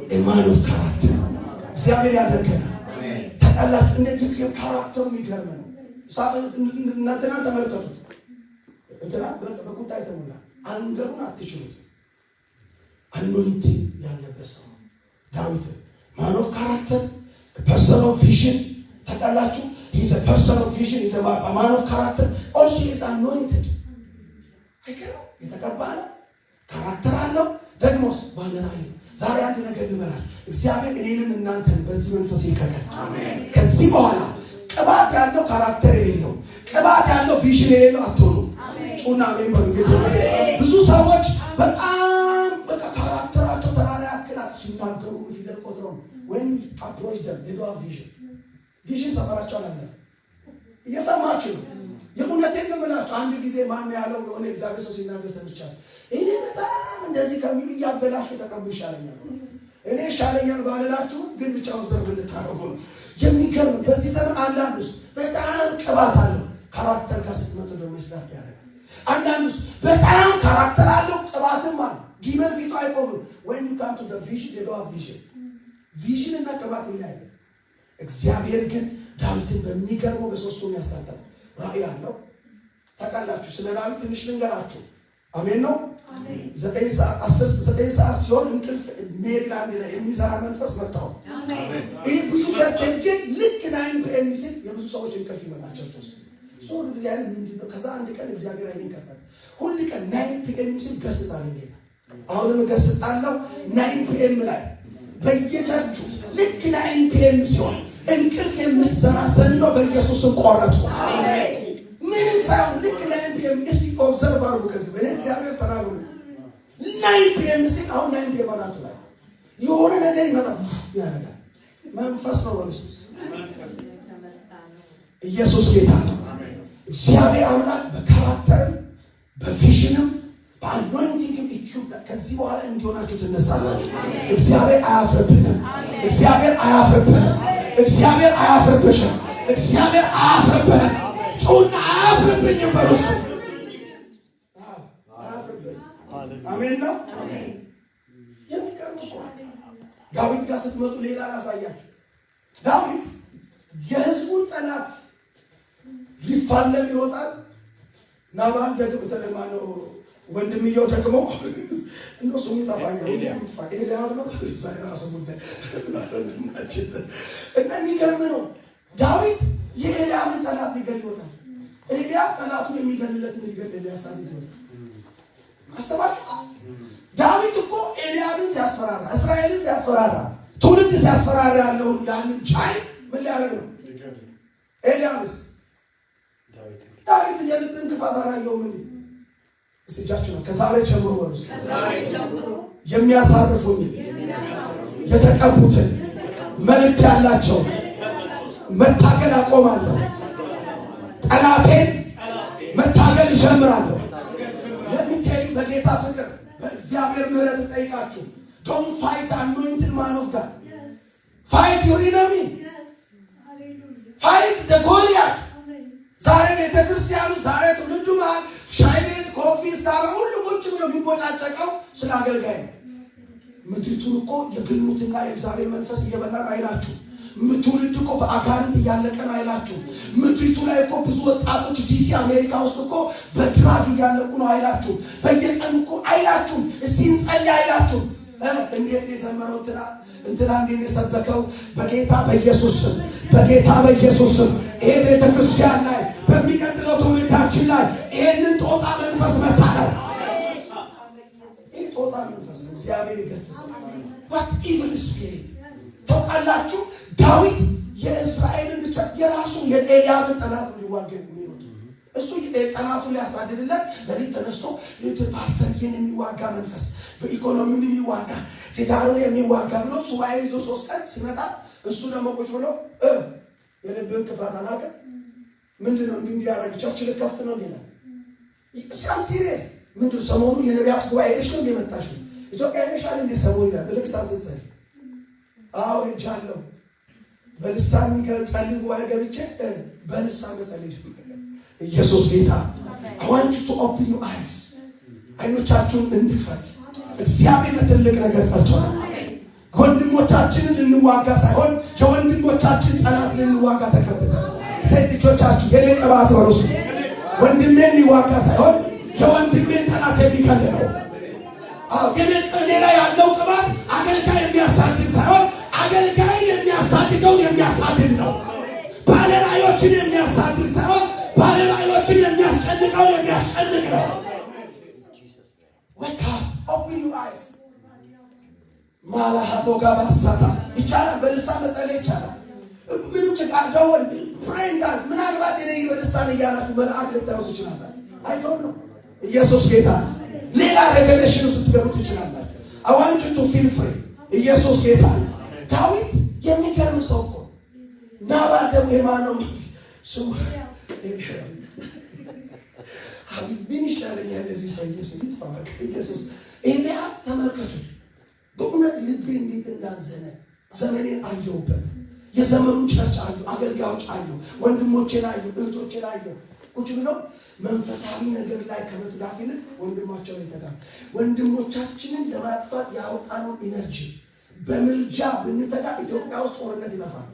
a man of character። እግዚአብሔር ያደርገናል። ታውቃላችሁ እንደዚህ ካራክተሩ የሚገርም ነው። እናንተና ተመልከቱት። እንትና በቁጣ የተሞላ አንገሩን አትችሉት። አኖይንቲንግ ያለበት ሰው ዳዊት ማን ኦፍ ካራክተር ፐርሰን ኦፍ ቪዥን ታውቃላችሁ። he's a person of vision, he's a man of character, also he is anointed። አይከራ የተቀባ ነው፣ ካራክተር አለው፣ ደግሞስ ባለራዕይ ነው። ዛሬ አንድ ነገር ልበላችሁ። እግዚአብሔር እኔንም እናንተን በዚህ መንፈስ ይከተል። አሜን። ከዚህ በኋላ ቅባት ያለው ካራክተር የሌለው ቅባት ያለው ቪዥን የሌለው አትሆኑ። ጩና አሜን በሉ። ብዙ ሰዎች በጣም በቃ ካራክተራቸው ተራራ ያክላል ሲናገሩ ፊደል ቆጥረው when approach them they don't have vision ሰፈራቸው አላለፈ። እየሰማችሁ ነው። የእውነቴን ነው የምላችሁ። አንድ ጊዜ ማን ያለው የሆነ እግዚአብሔር ሰው ሲናገር ሰምቻለሁ። እኔ በጣም እንደዚህ ከሚሉ እያበላሹ ተቀቡ ይሻለኛል። እኔ ይሻለኛል ባልላችሁ ግን ብቻውን ዘርፍ እንድታረጉ ነው። የሚገርም በዚህ ዘመን አንዳንዱስ በጣም ቅባት አለው ካራክተር ጋር ስትመጡ ደግሞ ይስላል ያደርጋል። አንዳንዱስ በጣም ካራክተር አለው ቅባትም አለ። ዲመን ፊቱ አይቆምም። when you come to the vision they don't have vision እና ቅባት ይለያያል። እግዚአብሔር ግን ዳዊትን በሚገርመው በሶስቱም ያስታጠቀ ራእይ አለው። ታውቃላችሁ ስለ ዳዊት ትንሽ ልንገራችሁ። አሜን ነው። 9 ሰዓት ሲሆን እንቅልፍ ሜሪላንድ ላይ የሚዘራ መንፈስ መጣው። አሜን። ይህ ብዙ ቸርች እንጂ ልክ 9 PM ሲል የብዙ ሰዎች እንቅልፍ ይመጣቸው ሶ ዲዛይን ምንድነው? ከዛ አንድ ቀን እግዚአብሔር አይን ከፈተ። ሁሉ ቀን 9 PM ሲል ገስጻለሁ ጌታ። አሁንም ገስጻለሁ 9 PM ላይ በየቸርቹ ልክ 9 PM ሲሆን እንቅልፍ የምትሰራ ሰንዶ በኢየሱስ ቆረጥኩ። ምን ሳይሆን ልክ 9 PM እስቲ ኦብዘርቭ አድርጉ። ከዚህ በእኔ እግዚአብሔር ተናግሮ 9 PM ሲል አሁን 9 PM ባላቱ ላይ የሆነ ነገር ይመጣል ያደርጋል። መንፈስ ነው ወልስ ኢየሱስ ጌታ ነው። እግዚአብሔር አምላክ በካራክተርም በቪዥንም በአኖይንቲንግም ኢኩብ ከዚህ በኋላ እንዲሆናችሁ ትነሳላችሁ። እግዚአብሔር አያፍርብንም። እግዚአብሔር አያፍርብንም። እግዚአብሔር አያፍርብሽም። እግዚአብሔር አያፍርብንም። ጩና አያፍርብኝም በሩስ አሜን ነው። የሚቀርብ እኮ ዳዊት ጋር ስትመጡ ሌላ ላሳያችሁ። ዳዊት የህዝቡን ጠላት ሊፋለም ይወጣል። ናባል ደግሞ ተለማነው ወንድምየው ደግሞ እንደሱ ይጣፋኛል ኤልያብ ነው ዛሬ ጉዳይ እና የሚገርም ነው። ዳዊት የኤልያብን ጠላት ሊገል ይወጣል። ኤልያብ ጠላቱን የሚገልለትን ሊገል ያሳድድ ይወጣል። አሰባችሁ? ዳዊት እኮ ኤልያብን ሲያስፈራራ እስራኤልን ሲያስፈራራ ትውልድ ሲያስፈራራ ያለውን ያንን ቻይ ምን ሊያደርግ ነው? ኤልያብስ ዳዊት የልብን ክፋት አላየው። ምን እስጃችሁ ነው? ከዛሬ ጀምሮ ወሩስ የሚያሳርፉኝ የተቀቡትን መልእክት ያላቸው መታገል አቆማለሁ። ጠላቴን መታገል ይጀምራለሁ። ለሚካኤል በጌታ ፍቅር በእግዚአብሔር ምሕረት ጠይቃችሁ don't fight the anointed man of God. Fight your enemy. Fight the Goliath. ዛሬ ቤተክርስቲያኑ ዛሬ ትውልዱ ማለት ሻይ ቤት ኮፊ ስታር ሁሉ ቁጭ ብሎ የሚቦጫጨቀው ስለ አገልጋይ ነው። ምድሪቱን እኮ የግሉትና የእግዚአብሔር መንፈስ እየበላን አይላችሁ። ትውልድ እኮ በአጋንንት እያለቀ ነው አይላችሁ። ምድሪቱ ላይ እኮ ብዙ ወጣቶች ዲሲ አሜሪካ ውስጥ እኮ በድራግ እያለቁ ነው አይላችሁ። በየቀኑ እኮ አይላችሁ። እስቲ እንጸልይ አይላችሁ። እንዴት የዘመረው እንትና እንዴት የሰበከው በጌታ በኢየሱስ ስም በጌታ በኢየሱስ ስም ይሄ ቤተክርስቲያን ላይ በሚቀጥለው ትውልዳችን ላይ ይሄንን ጦጣ መንፈስ መታረቅ ይሄ ጦጣ መንፈስ እግዚአብሔር ይገስጽ። what evil spirit ተቃላችሁ። ዳዊት የእስራኤልን ብቻ የራሱ የኤልያብን ጠላት ሊዋጋ የሚሮጥ እሱ ጠላቱን ሊያሳድድለት ለሊት ተነስቶ ፓስተርዬን የሚዋጋ መንፈስ በኢኮኖሚው የሚዋጋ ትዳሩን የሚዋጋ ብሎ ሱባኤ ይዞ 3 ቀን ሲመጣ እሱ ደግሞ ቁጭ ብሎ የልብን ክፋት አላውቅም ምንድነው እንዲያረግ ቸርች ልከፍት ነው ይላል። ኢሳም ሲሪየስ ምንድነው ሰሞኑ የነቢያት ጉባኤ ሄደሽ ነው የመጣሽው ኢትዮጵያ ሄደሻል እንደ ሰሞኑ ይላል። ልክሳስ ጸልይ አዎ ሄጃለሁ በልሳን ከጸልይ ጉባኤ ገብቼ በልሳን ጸልይ ኢየሱስ ጌታ I want you to open your eyes አይኖቻችሁን እንድፈት እግዚአብሔር ትልቅ ነገር ጠርቶናል። ወንድሞቻችንን ልንዋጋ ሳይሆን የወንድሞቻችን ጠላት ልንዋጋ ተቀብተናል። ሴቶቻችሁ የኔ ቅባት ወርሱ ወንድሜን ሊዋጋ ሳይሆን የወንድሜን ጠላት የሚከለለው የኔ ላይ ያለው ቅባት አገልጋይ የሚያሳድድ ሳይሆን አገልጋይ የሚያሳድደው የሚያሳድድ ነው። ባለራዕዮችን የሚያሳድድ ሳይሆን ባለራዕዮችን የሚያስጨንቀው የሚያስጨንቅ ነው። wake up, open your eyes. ማላሃቶ ጋባሳታ ይቻላል። በልሳን መጸለይ ይቻላል። ምንም ጭቃ ደወል ፍሬንዳል ምናልባት እኔ በልሳን እያላችሁ መልአክ ልታዩት ይችላል። አይ ዶንት ኖ ኢየሱስ ጌታ ሌላ ሬቨሌሽን ውስጥ ትገቡት ይችላል። I want you to feel free። ኢየሱስ ጌታ ዳዊት የሚገርም ሰው እኮ ናባል ደግሞ የማነው ስሙ ምን ይሻለኛል ለዚህ ሰው ኢየሱስ ይፋመክ ኢየሱስ ኤልያብ ተመልከቱ። በእውነት ልቤ እንዴት እንዳዘነ ዘመኔን አየሁበት። የዘመኑን ቸርች አየሁ፣ አገልጋዮች አየሁ፣ ወንድሞቼን አየሁ፣ እህቶቼን አየሁ። ቁጭ ብለው መንፈሳዊ ነገር ላይ ከመትጋት ይልቅ ወንድማቸው ላይ ተጋሩ። ወንድሞቻችንን ለማጥፋት ያወጣነው ኢነርጂ በምልጃ ብንተጋ ኢትዮጵያ ውስጥ ጦርነት ይጠፋል።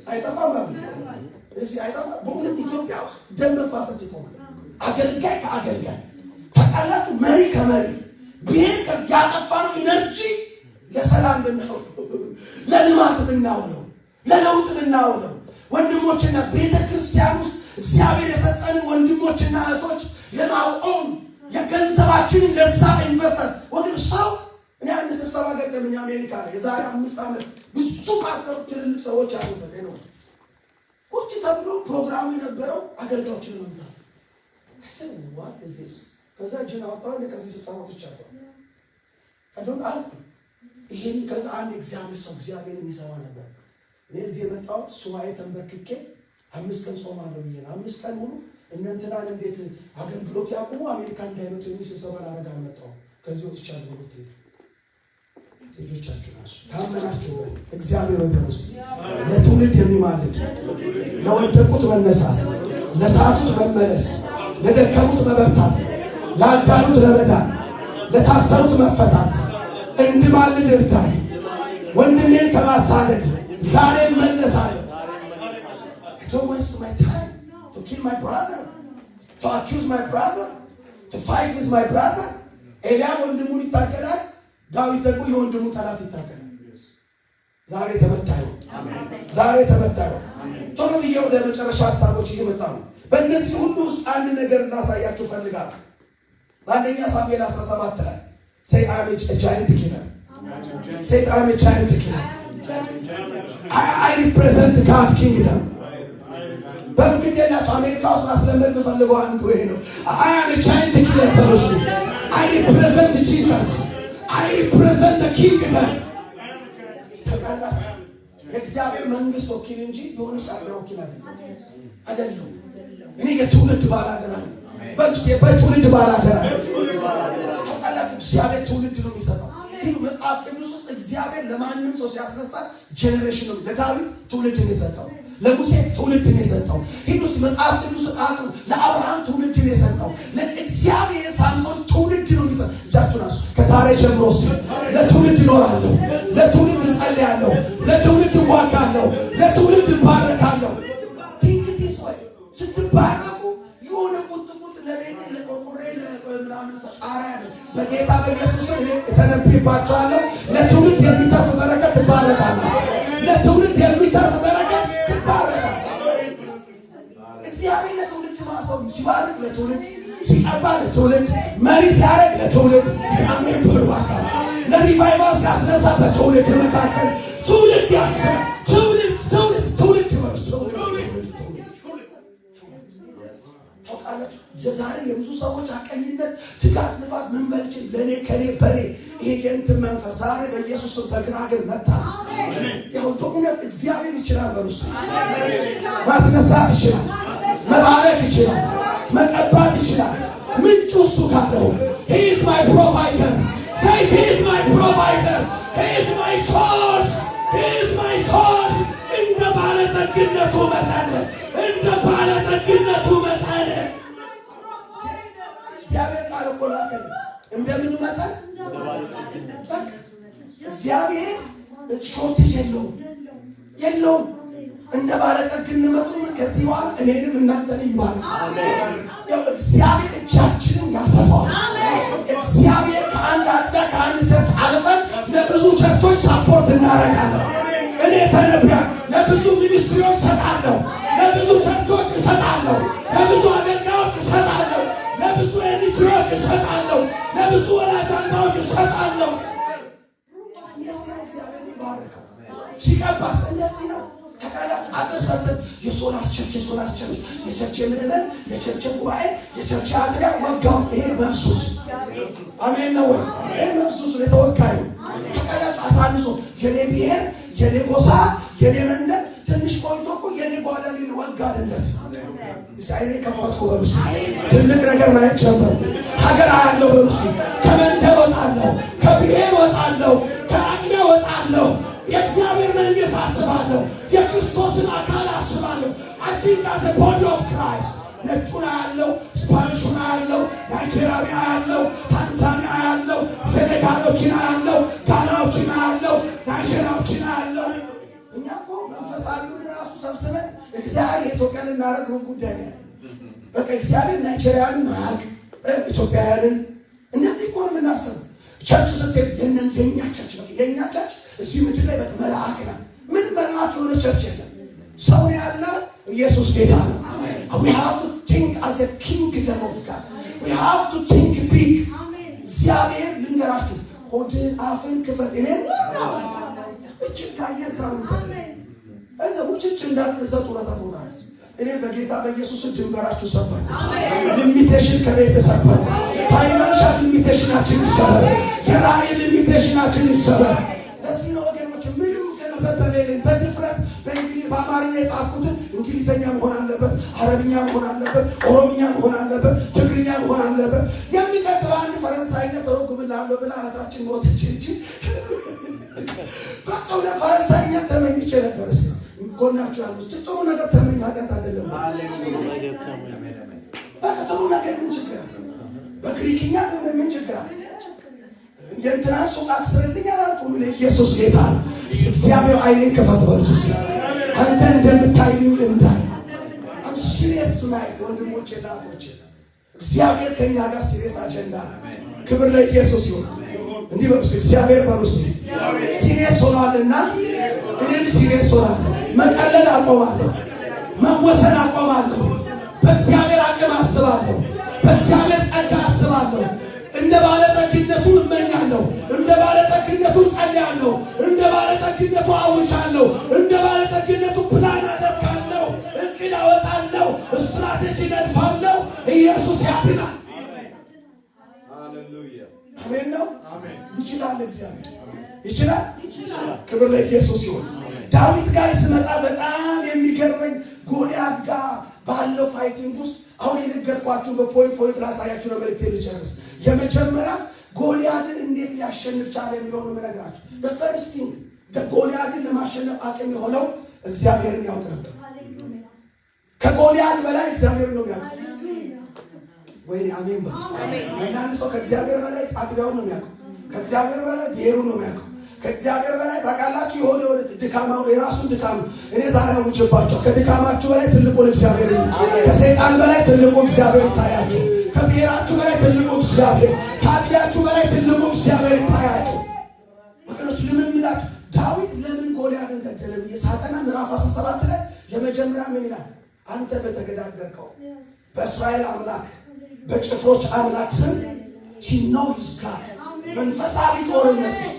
አይጠፋም ማለት እዚህ አይጠፋም። በእውነት ኢትዮጵያ ውስጥ ደም መፋሰስ ይቆማል። አገልጋይ ከአገልጋይ ተቃላችሁ፣ መሪ ከመሪ ቢሄድ ያጠፋነው ኢነርጂ ለሰላም ብናውለው፣ ለልማት ብናውለው፣ ለለውጥ ብናውለው ወንድሞችና ቤተክርስቲያን ውስጥ እግዚአብሔር የሰጠንን ወንድሞችና እህቶች ለማቆም የገንዘባችንን ለዛ ኢንቨስተር ወደ ሰው እኔ አንድ ስብሰባ ገጠመኝ አሜሪካ ላይ የዛሬ 5 ዓመት ብዙ ፓስተር ትልልቅ ሰዎች አሉበት ነው። ቁጭ ተብሎ ፕሮግራሙ የነበረው አገልጋዮችን ነው። አሰብ what is this? ከዛ ጅን አወጣው ለከዚህ ተጻፈቶች አሉ። አዶን አልኩ ይሄን ከዛ አንድ እግዚአብሔር ሰው እግዚአብሔር የሚሰማ ነበር። ለዚህ የመጣሁት ሱባኤ ተንበርክኬ 5 ቀን ጾማለሁ ብዬ ነው። 5 ቀን ሙሉ እናንተናን እንዴት አገልግሎት ያቆሙ አሜሪካ እንዳይመጡ የሚሰሰባ አረጋ መጣው። ከዚህ ወጥቻለሁ ብሎ ተሄደ። ልጆቻችሁ ናችሁ ታመናችሁ እግዚአብሔር ወደውስ ለትውልድ የሚማልድ ለወደቁት መነሳት፣ ለሳቱት መመለስ፣ ለደከሙት መበርታት፣ ላዳኑት ለመዳን፣ ለታሰሩት መፈታት እንድማልድ እርዳኝ። ወንድሜን ከማሳደድ ዛሬ መነሳለሁ። I don't waste my time to kill my brother, to accuse my brother, to fight with my brother. ኤልያብ ወንድሙን ይታገላል፣ ዳዊት ደግሞ የወንድሙ ጠላት ይታገላል። ዛሬ ተመታዩ፣ ዛሬ ተመታዩ። ቶሎ ብዬ ወደ መጨረሻ ሐሳቦች እየመጣሁ ነው። በእነዚህ ሁሉ ውስጥ አንድ ነገር ላሳያችሁ ፈልጋለሁ። በአንደኛ ሳሙኤል 17 ላይ say I am a giant killer. Say I am a giant killer. I represent God's kingdom. በእንግዲህ አሜሪካ ውስጥ ማስለመድ የምፈልገው አንዱ ይሄ ነው። I am a giant killer በሉስ። I represent Jesus. I represent the kingdom. ተቃላችሁ የእግዚአብሔር መንግስት ወኪል እንጂ የሆነ ቃል ወኪል አይደለም። እኔ የትውልድ ባላደራ ነኝ። በትውልድ ባላደራ ተቃላችሁ እግዚአብሔር ትውልድ ነው የሚሰጠው። ግን መጽሐፍ ቅዱስ ውስጥ እግዚአብሔር ለማንም ሰው ሲያስነሳ ጄኔሬሽን ነው። ለዳዊት ትውልድን የሰጠው፣ ለሙሴ ትውልድን የሰጠው። ሂዱስ መጽሐፍ ቅዱስ ጣጡ ለአብርሃም ትውልድን የሰጠው። ለእግዚአብሔር ሳምሶን ትውልድ ነው የሚሰጠው። እጃችሁን አንሱ። ከዛሬ ጀምሮ ለትውልድ እኖራለሁ፣ ለትውልድ እጸልያለሁ፣ ለትውልድ እዋጋለሁ፣ ለትውልድ እባረካለሁ። ቲንክቲስ ወይ ስትባረኩ የሆነ ቁጥቁጥ ለቤቴ ለቆርቆሬ ለምናምን ሰጣራ ያለ በጌታ በኢየሱስ እኔ ተነብይባችኋለሁ። ለትውልድ የሚተርፍ በረከት ትባረካለሁ። ለትውልድ የሚተርፍ በረከት ትባረካለህ። እግዚአብሔር ለትውልድ ማሰው ሲባርክ ለትውልድ ሲቀባ ለትውልድ መሪ ሲያደርግ ለትውልድ ሳሜን ብርባካል ለሪቫይቫል ሲያስነሳ በትውልድ መካከል ትውልድ ያስባል። ትውልድ ትውልድ ትውልድ ታውቃለህ። የዛሬ የብዙ ሰዎች አቀኝነት፣ ትጋት፣ ልፋት ምን በልጭ ለኔ ከኔ በኔ ይሄ የእንትን መንፈስ ዛሬ በኢየሱስ በግራግን መታ። ያው በእውነት እግዚአብሔር ይችላል። በሩስ ማስነሳት ይችላል፣ መባረክ ይችላል፣ መቀባት ይችላል። ምንጩ እሱ ጋር ነው። he is my provider. say he is my provider. he is my source. he is my source. እንደ ባለጠግነቱ መጠን፣ እንደ ባለጠግነቱ መጠን እግዚአብሔር ቃል እኮ ላከኝ። እንደምን መጠን እግዚአብሔር ሾርቴጅ የለውም። እንደ ባለጠግነቱ ከዚህ በኋላ እኔንም እናንተን ይባርክ። እግዚአብሔር እጃችንን ያሰፋዋል። እግዚአብሔር ከአንድ አጥቢያ ከአንድ ቸርች አልፈን ለብዙ ቸርቾች ሳፖርት እናደርጋለን። እኔ ተነብያለሁ። ለብዙ ሚኒስትሪዎች እሰጣለሁ፣ ለብዙ ቸርቾች እሰጣለሁ፣ ለብዙ አገልጋዮች እሰጣለሁ፣ ለብዙ ኤንጂኦዎች እሰጣለሁ፣ ለብዙ ወላጅ አልባዎች እሰጣለሁ። እንደዚህ ነው እግዚአብሔር ይባርከው። ሲቀባስ እንደዚህ ነው። ተቃላት አጥሰት የሶላስ ቸርች የቸርች ምዕመን የቸርች ጉባኤ የቸርች አጥቢያ ወጋው። ይሄ መንሱስ አሜን ነው ወይ? ይሄ መንሱስ ለተወካዩ ተቃላት አሳንሶ የኔ ብሔር የኔ ጎሳ የኔ መንደር ትንሽ ቆይቶ እኮ የኔ ጓደኛ ወጋለት። እስራኤል ከፈትኩ በሩስ ትልቅ ነገር ማየት ጀመሩ። ሀገር አያለው በሩስ ከመንደር ወጣለሁ፣ ከብሔር ወጣለሁ፣ ከአቅሜ ወጣለሁ። የእግዚአብሔር መንግስት አስባለሁ፣ የክርስቶስን አካል አስባለሁ። I think as a body of Christ ነጩን አያለው፣ ስፓኒሹን አያለው፣ ናይጄሪያ አያለው፣ ታንዛኒያ አያለው፣ ሴኔጋሎችን አያለው፣ ጋናዎችን አያለው፣ ናይጄሪያዎችን አያለው። እኛ እኮ መንፈሳዊውን ራሱ ሰብስበን እግዚአብሔር ኢትዮጵያን እናደርግ ጉዳይ ነው። በቃ እግዚአብሔር ናይጄሪያንን ማያቅ ኢትዮጵያውያንን እነዚህ እኮ ነው የምናስበው። ቸርች ስትሄድ የኛ ቸርች እዚህ ምድር ላይ በቃ መልአክ ነው። ምን መልአክ የሆነ ቸርች የለም። ሰው ያለው ኢየሱስ ጌታ ነው። we have to think as a kingdom of God. we have to think big. እግዚአብሔር ልንገራችሁ ሆድን አፍን ክፈት። እኔ እጅግ ያየዛው እዛ ውጭ እንዳልከዛ ጡረታ ሆናል። እኔ በጌታ በኢየሱስ ድንበራችሁ ሰበር። ሊሚቴሽን ከቤት ሰበር። ፋይናንሻል ሊሚቴሽናችን ይሰበር። የራእይ ሊሚቴሽናችን ይሰበር። ለዚህ ነው ወገኖች ምንም ገንዘብ በሌለን በድፍረት በእንግሊዝ በአማርኛ የጻፍኩትን እንግሊዘኛ መሆን አለበት፣ አረብኛ መሆን አለበት፣ ኦሮምኛ መሆን አለበት፣ ትግርኛ መሆን አለበት። የሚቀጥለው አንድ ፈረንሳይኛ ተረጉምልሃለሁ ብላ እህታችን ሞተች እንጂ በቃ ወደ ፈረንሳይኛ ተመኝቼ ነበር። ጎናችሁ ያሉት ጥሩ ነገር ተመኝ ኃጢአት አይደለም። በቃ ጥሩ ነገር ምን ችግር አለ? በግሪክኛ ምን ችግር አለ? የእንትና ሱቅ አክስርልኝ አላልኩም። ኢየሱስ ጌታ ነው። እግዚአብሔር አይኔን ክፈት በሉት። አንተ እንደምታይልኝ እንዳይ አም ሲሪየስ ቱናይት ወንድሞቼ እና እህቶቼ፣ እግዚአብሔር ከኛ ጋር ሲሪየስ አጀንዳ ነው። ክብር ለኢየሱስ ይሁን። እንዲህ በሉት እግዚአብሔር በሉት ሲሪየስ ሆኗልና እኔም ሲሪየስ ሆናለሁ። መቀለል አቆማለሁ። መወሰን አቆማለሁ። በእግዚአብሔር አቅም አስባለሁ። በእግዚአብሔር ጸጋ አስባለሁ። እንደ ባለጠግነቱ እመኛለሁ። እንደ ባለጠግነቱ ጸልያለሁ። እንደ ባለጠግነቱ አውጃለሁ። እንደ ባለጠግነቱ ፕላን አደርጋለሁ። እቅድ አወጣለሁ። ስትራቴጂ ነድፋለሁ። ኢየሱስ ያድናል። አሜን ነው። ይችላል። እግዚአብሔር ይችላል። ክብር ለኢየሱስ ይሁን። ዳዊት ጋር ስመጣ በጣም የሚገርመኝ ጎልያድ ጋር ባለው ፋይቲንግ ውስጥ አሁን የነገርኳችሁ በፖይንት ላሳያችሁ ነው። መልእክቴ ልጨርስ። የመጀመሪያ ጎልያድን እንዴት ሊያሸንፍ ቻለ የሚለውን ነው የምነግራችሁ። በፈርስት ቲንግ ጎልያድን ለማሸነፍ አቅም የሆነው እግዚአብሔርን ያውቅ ነበር። ከጎልያድ በላይ እግዚአብሔርን ነው ያውቅ። ወይ አሜን በሉ። አንዳንድ ሰው ከእግዚአብሔር በላይ አጥቢያውን ነው የሚያውቀው። ከእግዚአብሔር በላይ ብሔሩን ነው የሚያውቀው። ከእግዚአብሔር በላይ ታውቃላችሁ የሆነ ድካማው የራሱን ድካም እኔ ዛሬ አውጅባቸው። ከድካማችሁ በላይ ትልቁን እግዚአብሔር ነው። ከሰይጣን በላይ ትልቁ እግዚአብሔር ይታያችሁ። ከብሔራችሁ በላይ ትልቁ እግዚአብሔር፣ ከአጥቢያችሁ በላይ ትልቁ እግዚአብሔር ይታያችሁ። ወገኖች ልምምላችሁ ዳዊት ለምን ጎልያድን ገደለ ብዬ ሳጠና ምዕራፍ 17 ላይ የመጀመሪያ ምን ይላል? አንተ በተገዳደርከው በእስራኤል አምላክ በጭፍሮች አምላክ ስም he knows God። መንፈሳዊ ጦርነት ውስጥ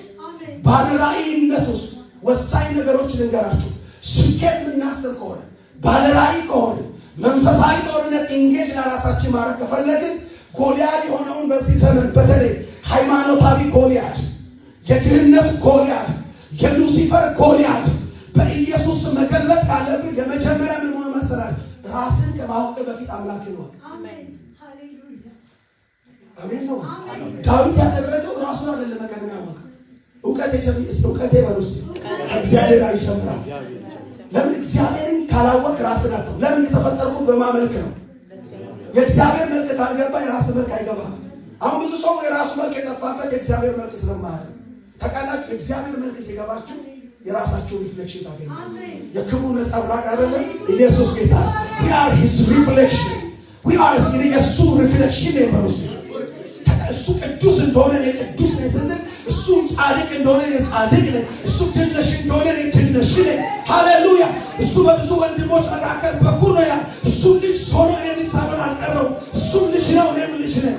ባለራዕይነት ውስጥ ወሳኝ ነገሮች ልንገራችሁ። ስኬት የምናስብ ከሆነ ባለራዕይ ከሆነ መንፈሳዊ ጦርነት ኢንጌጅ ለራሳችን ማድረግ ከፈለግን ጎልያድ የሆነውን በዚህ ዘመን በተለይ ሃይማኖታዊ ጎልያድ፣ የድህነት ጎልያድ፣ የሉሲፈር ጎልያድ በኢየሱስ መገልበጥ ካለብን የመጀመሪያ ምን መሆን መሰላል? ራስን ከማወቅ በፊት አምላክ ነው። አሜን ነው። ዳዊት ያደረገው ራሱን አይደለም መቀደም ያወቀ እውቀቴ በሉስ እግዚአብሔር አይሸምራል። ለምን እግዚአብሔርን ካላወቅ ራስን አጥተው። ለምን የተፈጠርኩት በማመልክ ነው። የእግዚአብሔር መልክ ካልገባ የራስ መልክ አይገባም። አሁን ብዙ ሰው የራሱ መልክ የጠፋበት የእግዚአብሔር መልክ ስለማያውቅ ተቃላችሁ። የእግዚአብሔር መልክ ሲገባችሁ የራሳችሁ ሪፍሌክሽን ታገኙ። የክብሩ ነጸብራቅ አይደለም ኢየሱስ ጌታ። we are his reflection we are የሱ ሪፍሌክሽን ነው። እሱ ቅዱስ እንደሆነ እኔ ቅዱስ ነኝ ስንል፣ እሱ ጻድቅ እንደሆነ እኔ ጻድቅ ነኝ፣ እሱ ትንሽ እንደሆነ እኔ ትንሽ ነኝ። ሃሌሉያ። እሱ በብዙ ወንድሞች መካከል በኩር ነው ይላል። እሱ ልጅ ሆኖ እኔ ልጅ ሳይሆን አልቀረው። እሱ ልጅ ነው፣ እኔም ልጅ ነኝ።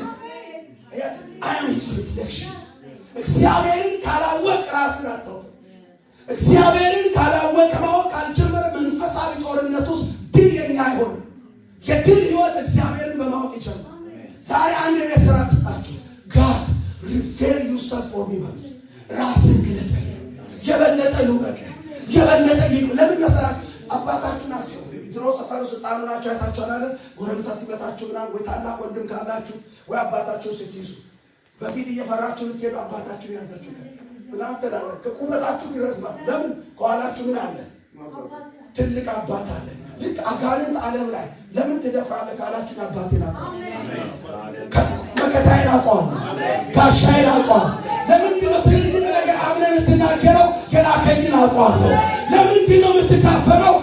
I am his reflection። እግዚአብሔርን ካላወቅ ራስን አጥተው። እግዚአብሔርን ካላወቅ ማወቅ ካልጀመረ መንፈሳዊ ጦርነት ውስጥ ድል የኛ አይሆንም። የድል ህይወት እግዚአብሔርን በማወቅ ይጀምራል። ዛሬ አንድ ነገር ስራ ተስጣችሁ God reveal yourself for me ማለት ራስን ግለጠኝ። የበለጠ ልውቀቅ የበለጠ ለምን መሰራት አባታችሁን አስቡ። ድሮ ሰፈሩ ህፃኑ ናቸው አይታችሁ አይደል? ጎረምሳ ሲመታችሁ ምናምን ወይ ታላቅ ወንድም ካላችሁ ወይ አባታችሁ ስትይዙ በፊት እየፈራችሁ ልትሄዱ አባታችሁ ያዛችሁ ምናምን ተዳረ ከቁመታችሁ ይረዝማል። ለምን? ከኋላችሁ ምን አለ? ትልቅ አባት አለ። ልክ አጋንንት ዓለም ላይ ለምን ትደፍራለህ ካላችሁ አባቴን አውቀዋለሁ፣ መከታዬን አውቀዋለሁ፣ ጋሻዬን አውቀዋለሁ። ለምንድን ነው ትልቅ ነገር አምነህ የምትናገረው? የላከኝን አውቀዋለሁ። ለምንድን ነው የምትካፈለው?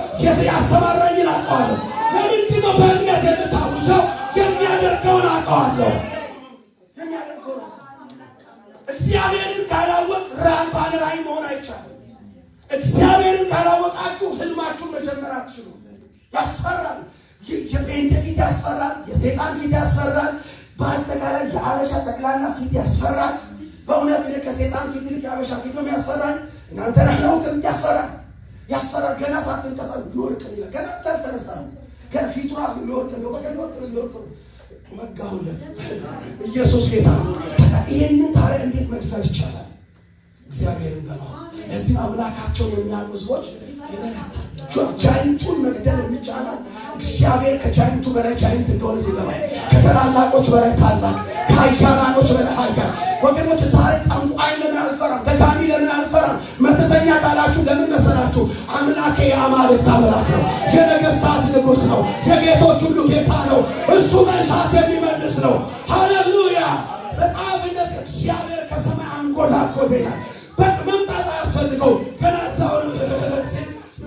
ያሰማራኝን አውቀዋለሁ። ለምንድን ነው በእምነት የምታውጀው? የሚያደርገውን አውቀዋለሁ። እግዚአብሔርን ካላወቅ ባለ ራዕይ መሆን አይቻልም። እግዚአብሔርን ካላወቃችሁ ህልማችሁን መጀመር አትችሉም። ያስፈራል። የጴንጤ ፊት ያስፈራል። የሰይጣን ፊት ያስፈራል። በአጠቃላይ የአበሻ ጠቅላላ ፊት ያስፈራል። በእውነት እኔ ከሰይጣን ፊት ይልቅ የአበሻ ፊት ነው ያስፈራል። እናንተ አላውቅም ያሰራ ገና ሳትንቀሳቀስ ሊወርቅ ነው ገና ተነሳ ገና ፊቱ ራሱ ሊወርቅ ነው በቃ ሊወርቅ መጋውለት ኢየሱስ ጌታ ይሄንን ታዲያ እንዴት መድፈር ይቻላል? እግዚአብሔርን በማወቅ ለዚህ አምላካቸው የሚያምኑ ሰዎች ጃይንቱን መግደል የሚቻለው እግዚአብሔር ከጃይንቱ በላይ ጃይንት እንደሆነ ሲገባ ከተላላቆች በላይ ታላቅ ከኃያላኖች በላይ ኃያል። ወገኖች ዛሬ ጠንቋይ ለምን አልፈራም? ደጋሚ ለምን አልፈራም? መተተኛ ቃላችሁ ለምን መሰላችሁ? አምላኬ የአማልክት አምላክ ነው፣ የነገስታት ንጉሥ ነው፣ የጌቶች ሁሉ ጌታ ነው። እሱ በእሳት የሚመልስ ነው። ሃሌሉያ። መጽሐፍ እንደዚህ እግዚአብሔር ከሰማይ አንጎዳጎደ ይላል። መምጣት አያስፈልገው ገና እዛው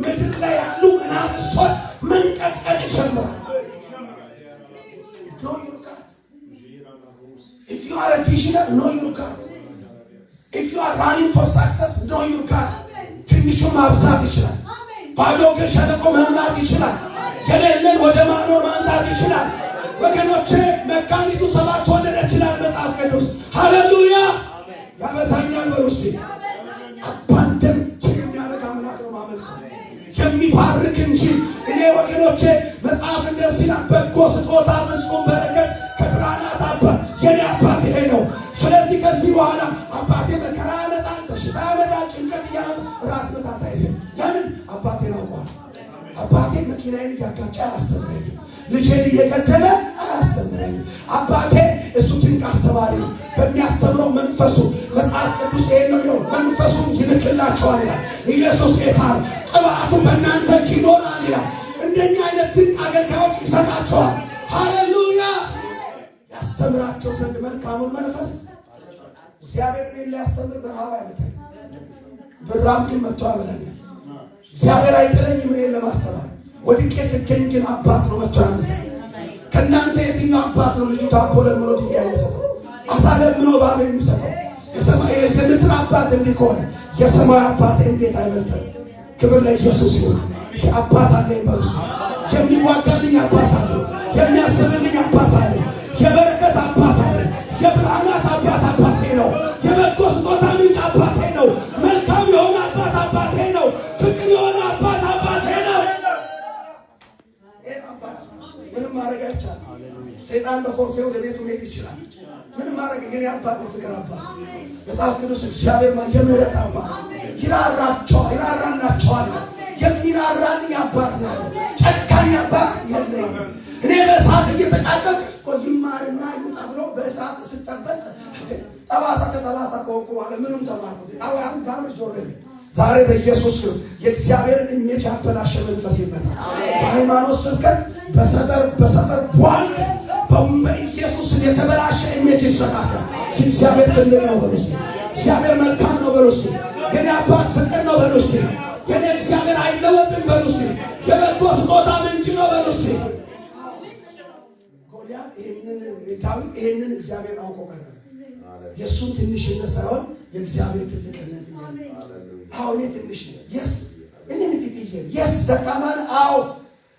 ምድር ላይ ያሉ መናፍስቶች መንቀጥቀጥ ይጀምራል። Know your God. If you are a visionary, know your God. If you are running for success, know your God. ትንሹ ማብዛት ይችላል። ባዶ ግን ሸለቆ መምላት ይችላል። የሌለን ወደ ማኖር ማምጣት ይችላል። ወገኖቼ መካኒቱ 7 ወለደች ይላል መጽሐፍ ቅዱስ። ሃሌሉያ። ያበዛኛል በሉስ አባንደም የሚያደርግ አምላክ ነው ማመልከው የሚባርክ እንጂ እኔ ወገኖቼ መጽሐፍ እንደዚህ ይላል በጎ ስጦታ ፍጹም በረከት ከብርሃናት አባት የኔ አባት ይሄ ነው። ስለዚህ ከዚህ በኋላ አባቴ መከራ ያመጣል፣ በሽታ ያመጣል፣ ጭንቀት ራስ ምታት አይዘኝ። ለምን አባቴን አውቀዋል። አባቴ መኪናዬን እያጋጨ አያስተምረኝም፣ ልጄን እየገደለ አያስተምረኝም። አባቴ እሱ ድንቅ አስተማሪ ነው። በሚያስተምረው መንፈሱ መጽሐፍ ቅዱስ ይሄን ነው የሚለው መንፈሱን ይልክላቸዋል ይላል። ኢየሱስ ጌታ ነው። ቅባቱ በእናንተ ይኖራል ይላል። እንደኛ አይነት ድንቅ አገልጋዮች ይሰጣቸዋል። ሃሌሉያ። ያስተምራቸው ዘንድ መልካሙን መንፈስ እግዚአብሔር እኔን ሊያስተምር በረሃብ አይመጣም፣ ብራብ ግን መጥቶ ያበላኛል። እግዚአብሔር አይጥለኝም እኔን ለማስተማር። ወድቄ ስገኝ ግን አባት ነው መጥቶ ያነሳኝ። ከእናንተ የትኛው አባት ነው ልጁ ዳቦ ለምኖ ድንጋይ የሚሰጠው? አሳ ለምኖ እባብ የሚሰጠው? የሰማይ የምድር አባት እንዲህ ከሆነ የሰማይ አባት እንዴት አይበልጥም? ክብር ለኢየሱስ ይሁን። አባት አለኝ በርሱ የሚዋጋልኝ አባት አለኝ፣ የሚያስብልኝ አባት አለኝ፣ የበረከት አባት አለኝ፣ የብርሃናት አባት አባቴ ነው፣ የበጎ ስጦታ ምንጭ አባቴ ነው፣ መልካም የሆነ አባት አባቴ ነው፣ ፍቅር የሆነ አባት አባቴ ነው። ምንም ማድረግ አይቻልም። ሰይጣን በፎርፌ ወደ ቤቱ መሄድ ይችላል። ምንም ማድረግ የኔ አባት የፍቅር አባት መጽሐፍ ቅዱስ እግዚአብሔር የምህረት አባት ይራራላቸዋል። የሚራራልኝ አባት ነው። ጨካኝ አባት የለኝም። እኔ በእሳት እየተቃጠል ይማርና ይውጣ ብሎ በእሳት ስጠበስ ጠባሳ ከጠባሳ ከወቁ በኋላ ምንም ተማርኩት አሁን ዳመጅ ወረደ። ዛሬ በኢየሱስ የእግዚአብሔርን ኢሜጅ ያበላሸ መንፈስ ይመታል። በሃይማኖት ስብከት በሰፈር ቧልት በኢየሱስ የተበላሸ ኢሜጅ ይሰጣል። እግዚአብሔር ትልቅ ነው በሉስ። እግዚአብሔር መልካም ነው በሉስ። የኔ አባት ፍቅር ነው በሉስ። የኔ እግዚአብሔር አይለወጥም በሉስ። የበጎ ስጦታ ምንጭ ነው በሉስ። ጎልያድ ዳዊት ይሄንን እግዚአብሔር አውቆ ቀረ። የእሱን ትንሽነት ሳይሆን የእግዚአብሔር ትልቅነት። አሁን ትንሽ ነው የስ እኔ ምትጥዬ የስ ደካማን አው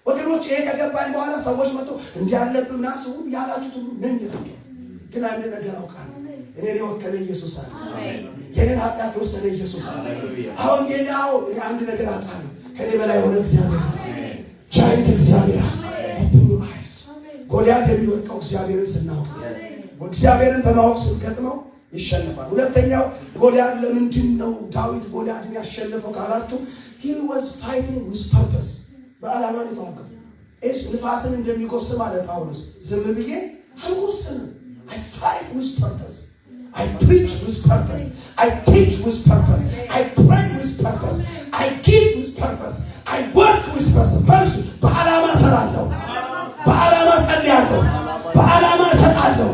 ወገኖች ይሄ ከገባኝ በኋላ ሰዎች መጥቶ እንዲያለብም ናሱ ያላችሁት ሁሉ ነኝ ናቸው። ግን አንድ ነገር አውቃለሁ እኔን የወከለ ኢየሱስ አለ። የኔን ኃጢአት የወሰደ ኢየሱስ አለ። አሁን ጌታው አንድ ነገር አውቃለሁ ከኔ በላይ ሆነ እግዚአብሔር ጃይንት እግዚአብሔር ጎልያድ የሚወድቀው እግዚአብሔርን ስናውቅ እግዚአብሔርን በማወቅ ስንገጥመው ይሸነፋል። ሁለተኛው ጎልያድ ለምንድን ነው ዳዊት ጎልያድን ያሸነፈው ካላችሁ he was fighting with purpose በዓላማ ነው የተዋጋው። ንፋስን እንደሚጎስም አለ ጳውሎስ ዝም ብዬ አልጎስምም። I fight with purpose. I preach with purpose. I teach with purpose. I pray with purpose. I give with purpose. I work with purpose. በዓላማ እሰራለሁ፣ በዓላማ ጸልያለሁ፣ በዓላማ እሰጣለሁ፣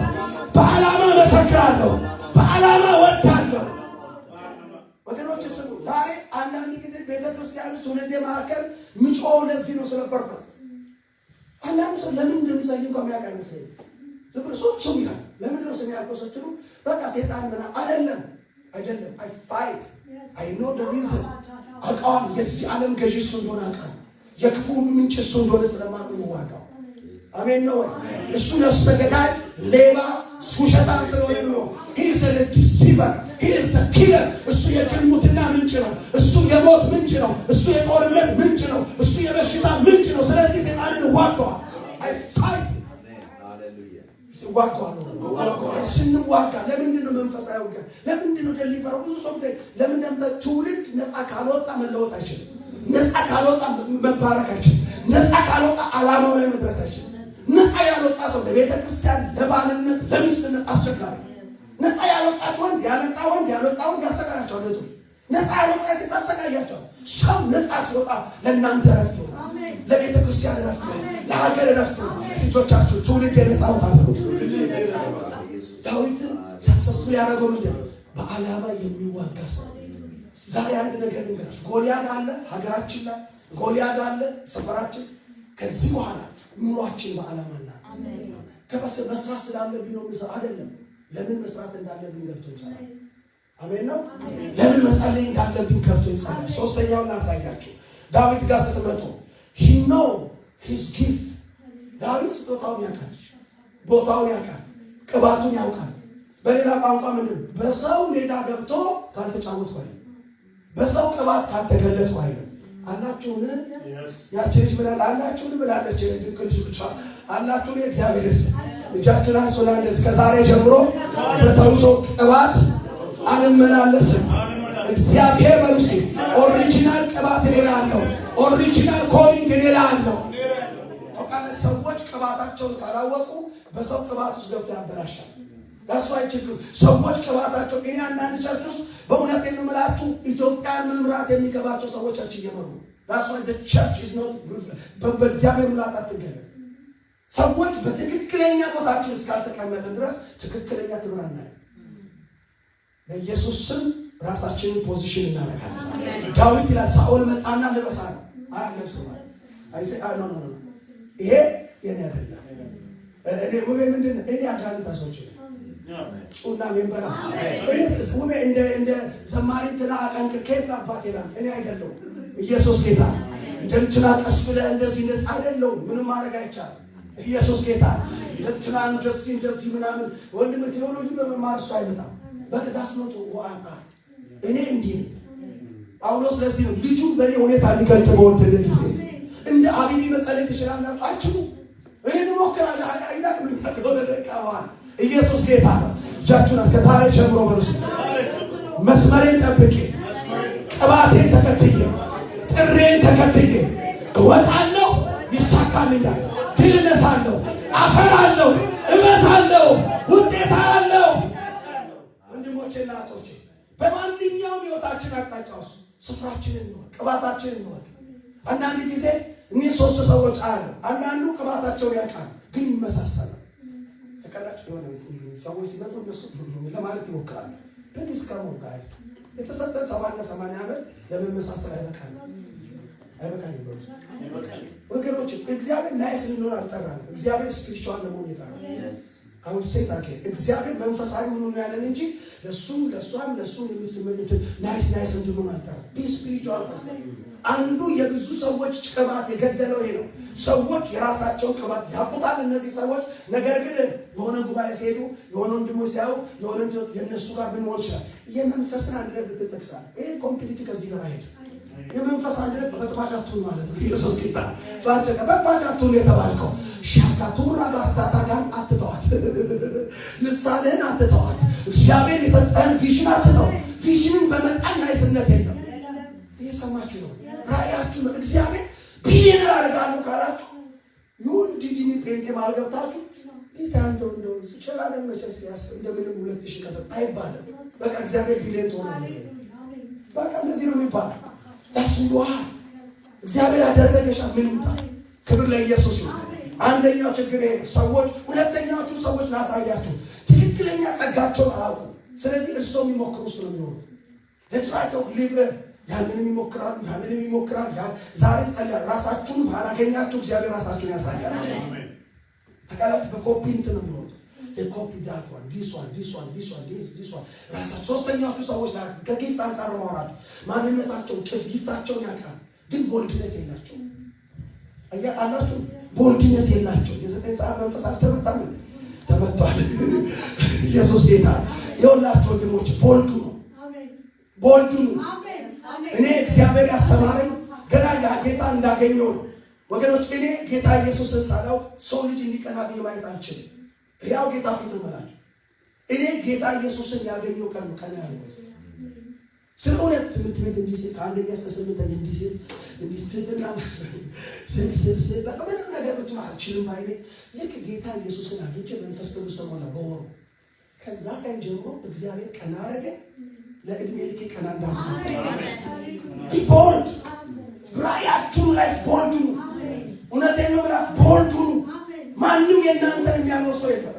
በዓላማ መሰክራለሁ፣ በዓላማ ወዳለሁ። ወገኖች ስሙ። ዛሬ አንዳንድ ጊዜ ቤተክርስቲያን ትውልድ መካከል ምጮው ለዚህ ነው ስለ ፐርፐስ። አንዳንድ ሰው ለምን እንደሚጸልይ እንኳን የሚያቀንስ ሱም ይላል። ለምን ነው ስም ያልከው ስትሉ በቃ ሴጣን ምና አይደለም። I fight. I know the reason. አውቃለሁ የዚህ ዓለም ገዢ እሱ እንደሆነ አውቃለሁ። የክፉ ምንጭ እሱ እንደሆነ ስለማውቅ ነው ዋጋው። አሜን ነው። እሱ ነፍሰ ገዳይ ሌባ ውሸታም ስለሆነ ነው። he is the deceiver. he is the killer. እሱ የግልሙትና ምንጭ ምንጭ ነው። እሱ የሞት ምንጭ ነው። እሱ የጦርነት ምንጭ ነው። እሱ የበሽታ ምንጭ ነው። ስለዚህ ሰይጣንን ዋጋዋል። አይ ፋይት ሲዋጋው ስንዋጋ ለምንድን ነው መንፈሳዊ ውጊያ? ለምንድን ነው ደሊቨረው? ብዙ ሰው ለምን ትውልድ ነፃ ካልወጣ መለወጥ አይችልም። ነፃ ካልወጣ መባረክ አይችልም። ነፃ ካልወጣ ዓላማው ላይ መድረስ አይችልም። ነፃ ያልወጣ ሰው ለቤተ ክርስቲያን፣ ለባልነት፣ ለሚስትነት አስቸጋሪ። ነፃ ያልወጣች ወንድ ያልወጣ ወንድ ያሰቃያቸዋል። ለቱ ነፃ ያልወጣ ሴት ታሰቃያቸዋል። ሰው ነፃ ሲወጣ ለእናንተ ረፍት ነው፣ ለቤተ ክርስቲያን ረፍት ነው፣ ለሀገር ረፍት ነው። ልጆቻችሁ ትውልድ የነፃ ወጣት ዳዊትን ሰክሰስፉል ያደረገው ምንድን ነው? በዓላማ የሚዋጋ ሰው። ዛሬ አንድ ነገር ልንገርሽ፣ ጎልያድ አለ ሀገራችን ላይ፣ ጎልያድ አለ ሰፈራችን። ከዚህ በኋላ ኑሯችን በዓላማ እና መስራት ስላለብኝ ነው ምሰራ አይደለም። ለምን መስራት እንዳለብኝ ገብቶ ይሰራል። አሜን ነው። ለምን መጸለይ እንዳለብኝ ገብቶ ይሰራል። ሶስተኛውን ላሳያችሁ። ዳዊት ጋር ስትመጡ he know his gift። ዳዊት ስጦታውን ያውቃል፣ ቦታውን ያውቃል፣ ቅባቱን ያውቃል። በሌላ ቋንቋ ምንድን ነው? በሰው ሜዳ ገብቶ ካልተጫወትኩ አይደለም፣ በሰው ቅባት ካልተገለጥኩ አይደለም። አላችሁን? ያቺ ልጅ ብላል አላችሁን ብላለች። ልጅ ብቻ አላችሁን? የእግዚአብሔር ስም እጃችሁን አንሱና እንደዚህ ከዛሬ ጀምሮ በተውሶ ቅባት አልመላለስም። እግዚአብሔር በሉሲ ኦሪጂናል ቅባት ሌላ አለው፣ ኦሪጂናል ኮሊንግ ሌላ አለው። ሰዎች ቅባታቸውን ካላወቁ በሰው ቅባት ውስጥ ገብቶ ያበላሻል። ዳስ ዋይ ችግሩ ሰዎች ቅባታቸው እኔ አንዳንድ ቸርች ውስጥ በእውነት የምምላችሁ ኢትዮጵያን መምራት የሚገባቸው ሰዎች እየመሩ ዳስ ዋይ the church is not በእግዚአብሔር ሙላት አትገለጥ። ሰዎች በትክክለኛ ቦታችን እስካልተቀመጥን ድረስ ትክክለኛ ክብር አናየም። በኢየሱስ ስም ራሳችንን ፖዚሽን እናደርጋለን። ዳዊት ይላል ሳኦል መጣና ልበሳ ነው አያለብስም አይሰ ኖ ይሄ የኔ አይደለም። እኔ ውቤ ምንድን ነው? እኔ አጋንንት አሰውጭ ጩና ሜምበራ እኔ ውቤ እንደ ዘማሪ እንትና አቀንቅር ከየት አባቴ ላ እኔ አይደለሁም። ኢየሱስ ጌታ እንደንትና ቀስ ብለህ እንደዚህ አይደለሁም። ምንም ማድረግ አይቻልም። ኢየሱስ ጌታ እንደንትና እንደዚህ ምናምን ወንድም ቴዎሎጂ በመማር እሱ አይመጣም። በቅዳስ መቶ ወአንቃ እኔ እንዲህ ጳውሎስ ለዚህ ነው ልጁን በእኔ ሁኔታ ሊገልጥ በወደደ ጊዜ እንደ አቢቢ መጸለይ ትችላላችሁ። አችሉ እኔ እሞክራለሁ። አይናቅም ወደ ደቃዋን ኢየሱስ ጌታ ነው። እጃችሁን ከዛሬ ጀምሮ በርሱ መስመሬን ጠብቄ ቅባቴን ተከትዬ ጥሬን ተከትዬ እወጣለሁ። ይሳካልኛል። ድል እነሳለሁ። አፈራለሁ። እበዛለሁ። ውጤት አለው። ወንድሞቼና እህቶቼ በማንኛውም ሕይወታችን አቅጣጫ ውስጥ ስፍራችንን እንወቅ፣ ቅባታችንን እንወቅ። አንዳንድ ጊዜ እኒህ ሶስት ሰዎች አሉ። አንዳንዱ ቅባታቸውን ያውቃል ግን ይመሳሰላል። ተቀላጭ የሆነ ሰዎች ሲመጡ እነሱ ለማለት ይሞክራሉ። ፕሊዝ ካም ኦን ጋይስ የተሰጠን 70-80 ዓመት ለመመሳሰል አይበቃም። ወገኖች እግዚአብሔር ናይስ ልንሆን አልጠራንም። እግዚአብሔር ስፒሪቹዋል ለመሆን ይጠራል። አሁን ሴታኬ እግዚአብሔር መንፈሳዊ ሆኖ ነው ያለን እንጂ ለሱም ለሷም ለሱም የምትመኙት ናይስ እንድንሆን አልጠራም። ቢ ስፒሪቹዋል ፐርሰን አንዱ የብዙ ሰዎች ቅባት የገደለው ይሄ ነው። ሰዎች የራሳቸው ቅባት ያቁታል እነዚህ ሰዎች። ነገር ግን የሆነ ጉባኤ ሲሄዱ የሆነ ወንድሞች ሲያዩ የሆነ የነሱ ጋር ምን ሆነ ይችላል። የመንፈስን አንድነት ብትጠቅሳል ይሄ ኮምፕሊት ከዚህ ጋር አይሄድ። የመንፈስ አንድነት በተባጃቱን ማለት ነው። ኢየሱስ ጌታ በተባጃቱን የተባልከው ሻካቱራ ባሳታ ጋር አትተዋት፣ ልሳንህን አትተዋት። እግዚአብሔር የሰጠህን ቪዥን አትተው። ቪዥንን በመጣን ናይስነት የለም። እየሰማችሁ ነው። ራእያችሁ ነው። እግዚአብሔር ቢሊየነር አደርጋለሁ ካላችሁ ይሁን ዲዲኒ ጴንጤ ማልገብታችሁ ጌታ እንደው ሲቸላለን መቼስ ያስብ እንደምንም 2000 ከሰጠ አይባልም። በቃ እግዚአብሔር ቢሊየን ሆነ በቃ እንደዚህ ነው የሚባለው። ታስውዋ እግዚአብሔር ያደረገሻ ምን ይምጣ። ክብር ለኢየሱስ ይሁን። አንደኛው ችግር ይሄ ሰዎች፣ ሁለተኛዎቹ ሰዎች ላሳያችሁ ትክክለኛ ጸጋቸውን አያውቁ። ስለዚህ እርሶ የሚሞክሩ ውስጥ ነው የሚሆኑት። ለትራይቶ ሊቭ ያንንም ይሞክራሉ። ዛሬ ጸልያለሁ። ራሳችሁን ባላገኛችሁ እግዚአብሔር ራሳችሁን ያሳያል። ተቃላችሁ በኮፒ እንትን ነው የሚሆኑት። የኮፒ ዳት ዋን ዲስ ዋን ራሳችሁ ሶስተኛዎቹ ሰዎች ላይ ከጊፍት አንፃር ማውራት ማንነታቸው ጊፍታቸውን ያውቃል፣ ግን ቦልድነስ የላቸው። አላችሁ ቦልድነስ የላቸው። የዘጠኝ ሰዓት መንፈስ አልተመታም፣ ተመቷል። ኢየሱስ ጌታ። የሁላችሁ ወንድሞች ቦልዱ ነው። እኔ እግዚአብሔር ያስተማረኝ ገና ያ ጌታ እንዳገኘው ወገኖች። እኔ ጌታ ኢየሱስን ሳላው ሰው ልጅ እንዲቀና ማየት አልችልም። ያው ጌታ ፊት መላችሁ እኔ ጌታ ኢየሱስን ያገኘው ቀን ያለው ስለ እውነት ትምህርት ቤት እንዲህ ከአንደኛ እስከ ስምንተኛ እንዲህ ትትና ማስበል በቃ ምንም ነገር ብትሉ አልችልም ባይኔ ልክ ጌታ ኢየሱስን አግኝቼ መንፈስ ቅዱስ ተሞላ በወሩ ከዛ ቀን ጀምሮ እግዚአብሔር ቀና አረገ። ለእድሜ ልክ ቀና እንዳልኩ ቦልድ ራያችሁ ላይ ቦልድ ነው። እውነቴን ነው ብላ ቦልድ ነው። ማንም የእናንተን የሚያለው ሰው የለም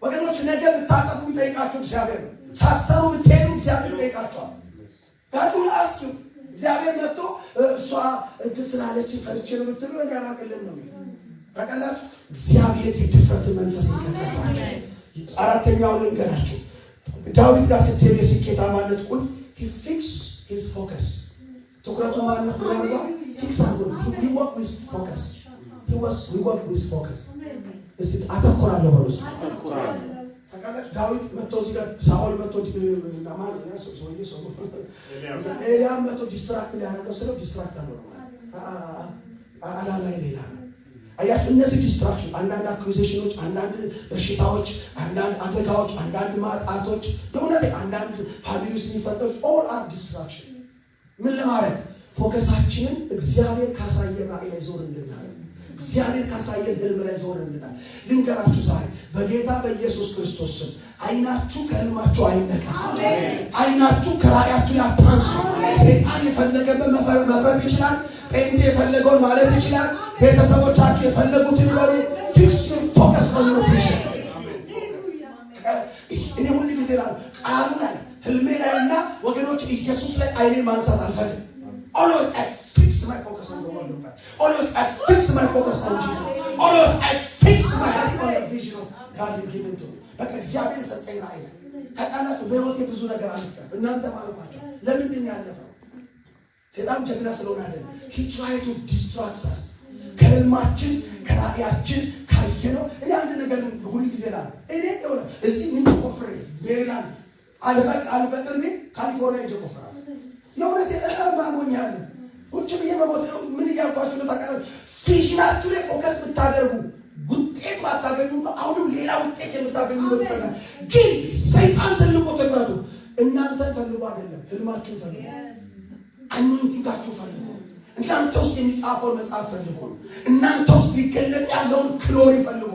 ወገኖች። ነገ ብታጠፉ ይጠይቃችሁ እግዚአብሔር ነው። ሳትሰሩ ብትሄዱ እግዚአብሔር ይጠይቃችኋል። ጋዱን አስኪ እግዚአብሔር መጥቶ እሷ ስላለች ፈርቼ ነው ብትሉ ያራቅልን ነው በቀላችሁ። እግዚአብሔር የድፍረት መንፈስ ይከተላችሁ። አራተኛው ልንገራችሁ። ዳዊት ጋር ስትሄዱ የስኬታማነት ቁልፍ he fix his focus ትኩረቱ ማለት ነው ፊክስ አድርጎ he work with focus we work with focus እስቲ አተኮራለሁ በሉስ አተኮራለሁ። ታውቃለች ዳዊት መጥቶ እዚህ ጋር ሳኦል መጥቶ ለማን ነው ሰው ኤልያም መጥቶ ዲስትራክት ሊያደርገው ስለው ዲስትራክት አደረገው አላማ ሌላ አያችሁ። እነዚህ ዲስትራክሽን አንዳንድ አኩዜሽኖች፣ አንዳንድ በሽታዎች፣ አንዳንድ አደጋዎች፣ አንዳንድ ማጣቶች የሆነ አንዳንድ ፋሚሊ ውስጥ የሚፈጠሩ all are distraction ምን ለማድረግ ፎከሳችንን እግዚአብሔር ካሳየን ራእይ ላይ ዞር እንድናል እግዚአብሔር ካሳየን ህልም ላይ ዞር እንድናል። ልንገራችሁ ዛሬ በጌታ በኢየሱስ ክርስቶስ ስም አይናችሁ ከህልማችሁ አይነካ። አይናችሁ ከራእያችሁ ያታንሱ። ሰይጣን የፈለገበት መፍረድ ይችላል። ጴንጤ የፈለገውን ማለት ይችላል። ቤተሰቦቻችሁ የፈለጉትን ይበሉ። ፊክስ ዩር ፎከስ ኦን ዩር ቪዥን። እኔ ሁሉ ጊዜ ቃሉ ላይ ህልሜ ላይና ወገኖች ኢየሱስ ላይ አይኔን ማንሳት አልፈልግም። always I fix my focus on the word of God. Always I fix my focus on Jesus. Always I fix my head on the vision of God you've given to me. በቃ እግዚአብሔር ሰጠኝ ራእይ። ታውቃላችሁ በህይወቴ ብዙ ነገር አልፈን እናንተ ማለፋችሁ ለምንድን ያለፈው? ሰይጣን ጀግና ስለሆነ አይደለም። he try to distract us ከህልማችን ከራእያችን ካየነው። እኔ አንድ ነገር ሁሉ ጊዜ ላይ እኔ ነው እዚህ ምን ቆፍሬ ሜሪላንድ አልፈቅም ካሊፎርኒያ ሄጄ ቆፍራለሁ። የእውነት ማሞኛል ቁጭ ብዬ በሞት ምን እያልኳችሁ ነው ታውቃላችሁ? ፊዥናችሁ ላይ ፎከስ ብታደርጉ ውጤት ባታገኙ አሁንም ሌላ ውጤት የምታገኙበት ተጋ ግን ሰይጣን ትልቁ ትኩረቱ እናንተን ፈልጎ አይደለም፣ ህልማችሁን ፈልጎ አኖይንቲንጋችሁ ፈልጎ እናንተ ውስጥ የሚጻፈው መጽሐፍ ፈልጎ እናንተ ውስጥ ሊገለጥ ያለውን ክሎሪ ፈልጎ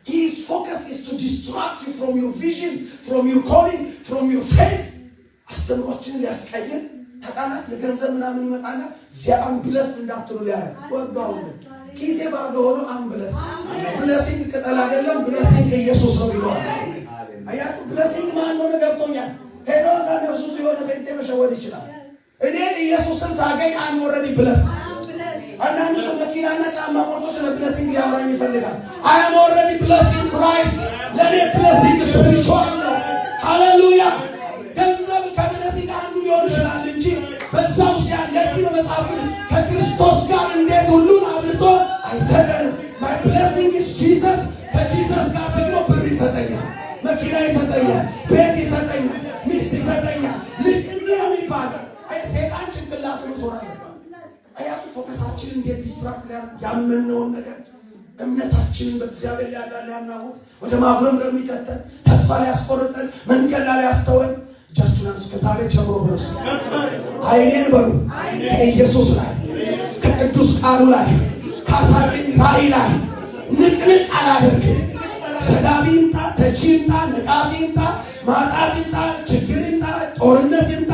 his focus is to distract you from your vision, from your calling, from your faith. አስተምሮችን ሊያስቀይር ታውቃለህ። የገንዘብ ምናምን ይመጣና ዚያም ብለስ እንዳትሉ ሊያረግ ወጋው ኪሴ ባዶ ሆኖ አምብለስ ብለሲንግ ቅጠል አይደለም፣ ብለሲንግ ኢየሱስ ነው ይሏል። አያችሁ ብለሲንግ ማን ነው ገብቶኛል። ሄዶ ዛሬ ኢየሱስ የሆነ ቤት መሸወድ ይችላል። እኔ ኢየሱስን ሳገኝ አም ኦሬዲ ብለስ። አንዳንድ ሰው መኪናና ጫማ ሞቶ ስለ ብለሲንግ ሊያወራኝ ይፈልጋል። አይ አም ኦሬዲ ብለስድ ኢን ክራይስት። ለኔ ብለሲንግ ስፒሪቹዋል ነው። ሃሌሉያ። ገንዘብ ከብለሲንግ አንዱ ሊሆን ይችላል እንጂ በዛ ውስጥ ያለዚህ መጽሐፍ ከክርስቶስ ጋር እንዴት ሁሉን አብልቶ አይሰጠንም። my blessing is Jesus። ከጂሰስ ጋር ደግሞ ብር ይሰጠኛል፣ መኪና ይሰጠኛል፣ ቤት ይሰጠኛል፣ ሚስት ይሰጠኛል፣ ልጅ እንደው ይባላል። አይ ሰይጣን ጭንቅላቱ ዞራል። አያችሁ ፎከሳችንን እንዴት ዲስትራክት ያመነውን ነገር እምነታችንን በእግዚአብሔር ያዳላናው ወደ ማጉረምረም ይከተል ተስፋ ሊያስቆርጠን መንገድ ላይ ያስተወን እጃችሁን አንሱ። ከዛሬ ጀምሮ በረሱ አይኔን በሉ ከኢየሱስ ላይ ከቅዱስ ቃሉ ላይ ካሳየኝ ራእይ ላይ ንቅንቅ አላደርግም። ሰዳቢ ይምጣ፣ ተቺ ይምጣ፣ ነቃፊ ይምጣ፣ ማጣት ይምጣ፣ ችግር ይምጣ፣ ጦርነት ይምጣ፣